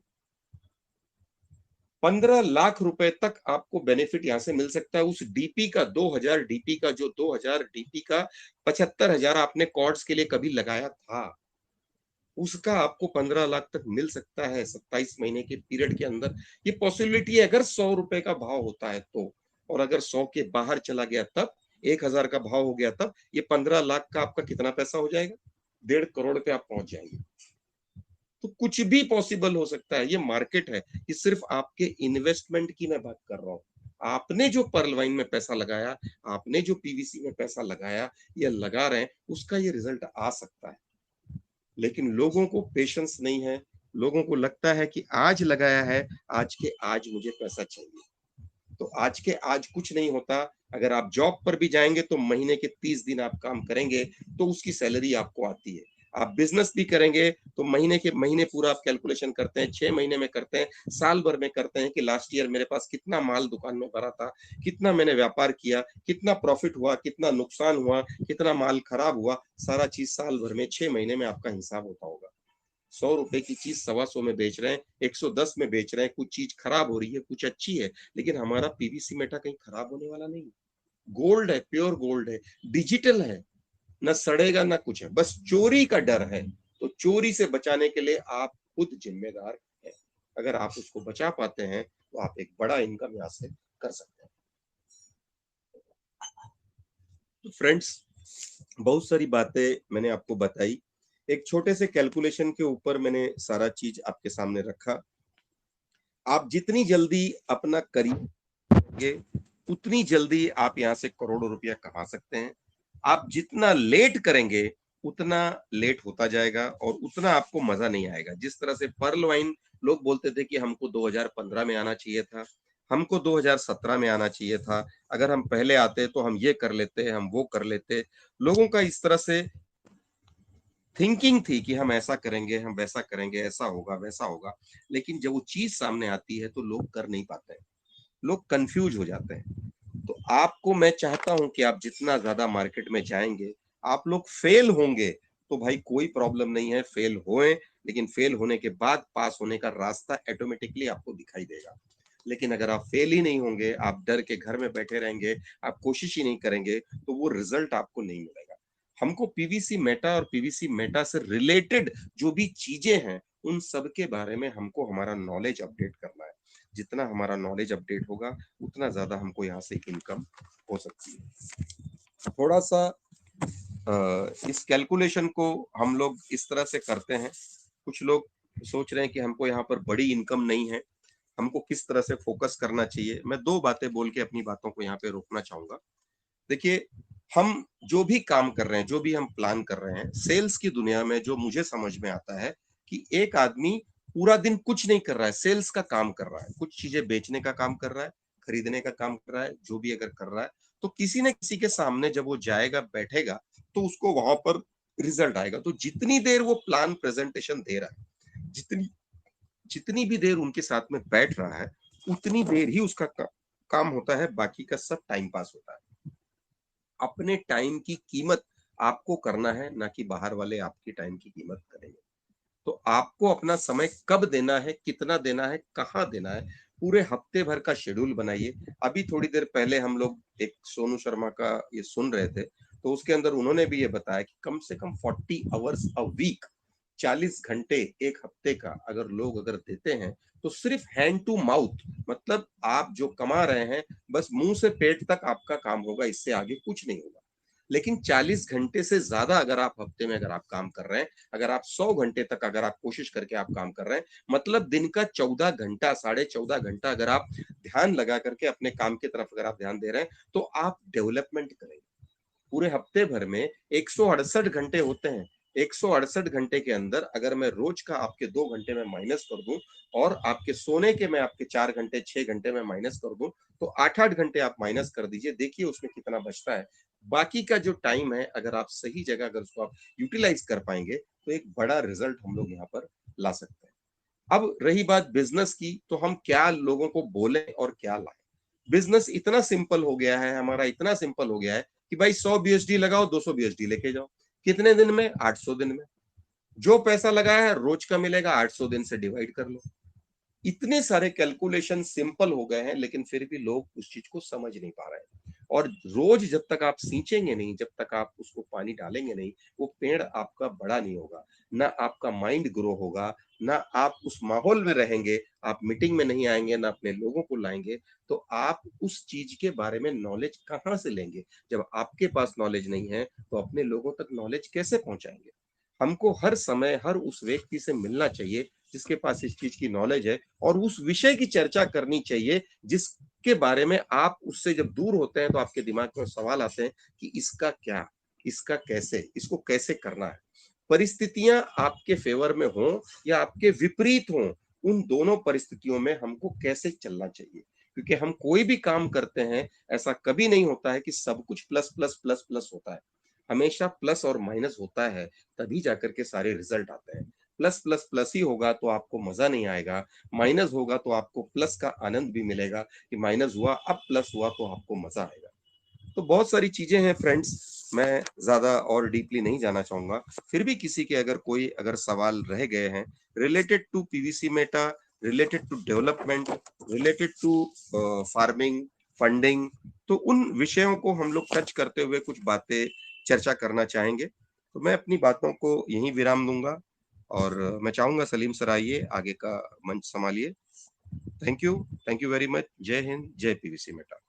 15 लाख रुपए तक आपको बेनिफिट यहां से मिल सकता है। उस डीपी का 2000 डीपी का जो 2000 डीपी का 75,000 आपने कॉर्ड्स के लिए कभी लगाया था, उसका आपको 15 लाख तक मिल सकता है 27 महीने के पीरियड के अंदर। ये पॉसिबिलिटी है अगर 100 रुपए का भाव होता है तो। और अगर 100 के बाहर चला गया तब, 1,000 का भाव हो गया तब, ये 15 लाख का आपका कितना पैसा हो जाएगा? 1.5 करोड़ पे आप पहुंच जाएंगे। तो कुछ भी पॉसिबल हो सकता है। ये मार्केट है, ये सिर्फ आपके इन्वेस्टमेंट की मैं बात कर रहा हूं। आपने जो पर्ल वाइन में पैसा लगाया, आपने जो पीवीसी में पैसा लगाया या लगा रहे हैं, उसका ये रिजल्ट आ सकता है। लेकिन लोगों को पेशेंस नहीं है। लोगों को लगता है कि आज लगाया है, आज के आज मुझे पैसा चाहिए। तो आज के आज कुछ नहीं होता। अगर आप जॉब पर भी जाएंगे तो महीने के 30 दिन आप काम करेंगे तो उसकी सैलरी आपको आती है। आप बिजनेस भी करेंगे तो महीने के महीने पूरा आप कैलकुलेशन करते हैं, 6 महीने में करते हैं, साल भर में करते हैं कि लास्ट ईयर मेरे पास कितना माल दुकान में भरा था, कितना मैंने व्यापार किया, कितना प्रॉफिट हुआ, कितना नुकसान हुआ, कितना माल खराब हुआ, सारा चीज साल भर में 6 महीने में आपका हिसाब होता होगा। 100 रुपए की चीज 125 में बेच रहे हैं, 110 में बेच रहे हैं, कुछ चीज खराब हो रही है, कुछ अच्छी है, लेकिन हमारा पीवीसी मेटा कहीं खराब होने वाला नहीं। गोल्ड है, प्योर गोल्ड है, डिजिटल है, न सड़ेगा ना कुछ है, बस चोरी का डर है। तो चोरी से बचाने के लिए आप खुद जिम्मेदार हैं। अगर आप उसको बचा पाते हैं तो आप एक बड़ा इनकम यहाँ से कर सकते हैं। तो फ्रेंड्स, बहुत सारी बातें मैंने आपको बताई, एक छोटे से कैलकुलेशन के ऊपर मैंने सारा चीज आपके सामने रखा। आप जितनी जल्दी अपना करिए उतनी जल्दी आप यहाँ से करोड़ों रुपया कमा सकते हैं। आप जितना लेट करेंगे उतना लेट होता जाएगा और उतना आपको मजा नहीं आएगा। जिस तरह से पर्ल वाइन लोग बोलते थे कि हमको 2015 में आना चाहिए था, हमको 2017 में आना चाहिए था, अगर हम पहले आते तो हम ये कर लेते, हम वो कर लेते। लोगों का इस तरह से थिंकिंग थी कि हम ऐसा करेंगे, हम वैसा करेंगे, ऐसा होगा वैसा होगा, लेकिन जब वो चीज सामने आती है तो लोग कर नहीं पाते हैं, लोग कंफ्यूज हो जाते हैं। तो आपको मैं चाहता हूं कि आप जितना ज्यादा मार्केट में जाएंगे, आप लोग फेल होंगे तो भाई कोई प्रॉब्लम नहीं है, फेल होए, लेकिन फेल होने के बाद पास होने का रास्ता ऑटोमेटिकली आपको दिखाई देगा। लेकिन अगर आप फेल ही नहीं होंगे, आप डर के घर में बैठे रहेंगे, आप कोशिश ही नहीं करेंगे, तो वो रिजल्ट आपको नहीं मिलेगा। हमको पीवीसी मेटा और पीवीसी मेटा से रिलेटेड जो भी चीजें हैं उन सब के बारे में हमको हमारा नॉलेज अपडेट करना है। जितना हमारा नॉलेज अपडेट होगा उतना ज्यादा हमको यहाँ से इनकम हो सकती है। थोड़ा सा इस कैलकुलेशन को हम लोग इस तरह से करते हैं। कुछ लोग सोच रहे हैं कि हमको यहाँ पर बड़ी इनकम नहीं है, हमको किस तरह से फोकस करना चाहिए। मैं दो बातें बोल के अपनी बातों को यहाँ पे रोकना चाहूंगा। देखिए, हम जो भी काम कर रहे हैं, जो भी हम प्लान कर रहे हैं, सेल्स की दुनिया में जो मुझे समझ में आता है कि एक आदमी पूरा दिन कुछ नहीं कर रहा है, सेल्स का काम कर रहा है, कुछ चीजें बेचने का काम कर रहा है, खरीदने का काम कर रहा है, जो भी अगर कर रहा है, तो किसी न किसी के सामने जब वो जाएगा, बैठेगा, तो उसको वहां पर रिजल्ट आएगा। तो जितनी देर वो प्लान प्रेजेंटेशन दे रहा है, जितनी जितनी भी देर उनके साथ में बैठ रहा है, उतनी देर ही उसका काम होता है, बाकी का सब टाइम पास होता है। अपने टाइम की कीमत आपको करना है, ना कि बाहर वाले आपकी टाइम की कीमत करेंगे। तो आपको अपना समय कब देना है, कितना देना है, कहाँ देना है, पूरे हफ्ते भर का शेड्यूल बनाइए। अभी थोड़ी देर पहले हम लोग एक सोनू शर्मा का ये सुन रहे थे, तो उसके अंदर उन्होंने भी ये बताया कि कम से कम 40 आवर्स अ वीक, 40 घंटे एक हफ्ते का अगर लोग अगर देते हैं, तो सिर्फ हैंड टू माउथ, मतलब आप जो कमा रहे हैं बस मुंह से पेट तक आपका काम होगा, इससे आगे कुछ नहीं होगा। लेकिन 40 घंटे से ज्यादा अगर आप हफ्ते में अगर आप काम कर रहे हैं, अगर आप 100 घंटे तक अगर आप कोशिश करके आप काम कर रहे हैं, मतलब दिन का 14 घंटा, 14.5 घंटा अगर आप ध्यान लगा करके अपने काम की तरफ अगर आप ध्यान दे रहे हैं, तो आप डेवलपमेंट करेंगे। पूरे हफ्ते भर में 168 घंटे होते हैं। 168 घंटे के अंदर अगर मैं रोज का आपके 2 घंटे में माइनस कर दूं और आपके सोने के मैं आपके 4 घंटे 6 घंटे में माइनस कर दूं, तो 8-8 घंटे आप माइनस कर दीजिए, देखिए उसमें कितना बचता है। बाकी का जो टाइम है, अगर आप सही जगह अगर उसको आप यूटिलाइज कर पाएंगे, तो एक बड़ा रिजल्ट हम लोग यहाँ पर ला सकते हैं। अब रही बात बिजनेस की, तो हम क्या लोगों को बोले और क्या लाए। बिजनेस इतना सिंपल हो गया है, हमारा इतना सिंपल हो गया है कि भाई 100 बीएसडी लगाओ, 200 बीएसडी लेके जाओ। कितने दिन में? 800 दिन में। जो पैसा लगाया है रोज का मिलेगा, 800 दिन से डिवाइड कर लो। इतने सारे कैलकुलेशन सिंपल हो गए हैं, लेकिन फिर भी लोग उस चीज को समझ नहीं पा रहे हैं। और रोज जब तक आप सींचेंगे नहीं, जब तक आप उसको पानी डालेंगे नहीं, वो पेड़ आपका बड़ा नहीं होगा, ना आपका माइंड ग्रो होगा, ना आप उस माहौल में रहेंगे, आप मीटिंग में नहीं आएंगे, ना अपने लोगों को लाएंगे, तो आप उस चीज के बारे में नॉलेज कहाँ से लेंगे? जब आपके पास नॉलेज नहीं है, तो अपने लोगों तक नॉलेज कैसे पहुंचाएंगे? हमको हर समय हर उस व्यक्ति से मिलना चाहिए जिसके पास इस चीज की नॉलेज है, और उस विषय की चर्चा करनी चाहिए जिसके बारे में आप उससे जब दूर होते हैं तो आपके दिमाग में सवाल आते हैं कि इसका क्या, इसका कैसे, इसको कैसे करना है। परिस्थितियां आपके फेवर में हो या आपके विपरीत हो, उन दोनों परिस्थितियों में हमको कैसे चलना चाहिए। क्योंकि हम कोई भी काम करते हैं, ऐसा कभी नहीं होता है कि सब कुछ प्लस प्लस प्लस प्लस होता है। हमेशा प्लस और माइनस होता है, तभी जाकर के सारे रिजल्ट आते हैं। प्लस प्लस प्लस ही होगा तो आपको मजा नहीं आएगा, माइनस होगा तो आपको प्लस का आनंद भी मिलेगा कि माइनस हुआ अब प्लस हुआ तो आपको मजा आएगा। तो बहुत सारी चीजें हैं फ्रेंड्स, मैं ज्यादा और डीपली नहीं जाना चाहूंगा। फिर भी किसी के अगर सवाल रह गए हैं related to PVC meta, related to development, related to farming, funding, तो उन विषयों को हम लोग टच करते हुए कुछ बातें चर्चा करना चाहेंगे। तो मैं अपनी बातों को यहीं विराम दूंगा और मैं चाहूंगा सलीम सर आइए आगे का मंच संभालिए। Thank you very much. जय हिंद, जय पीवीसी मेटा।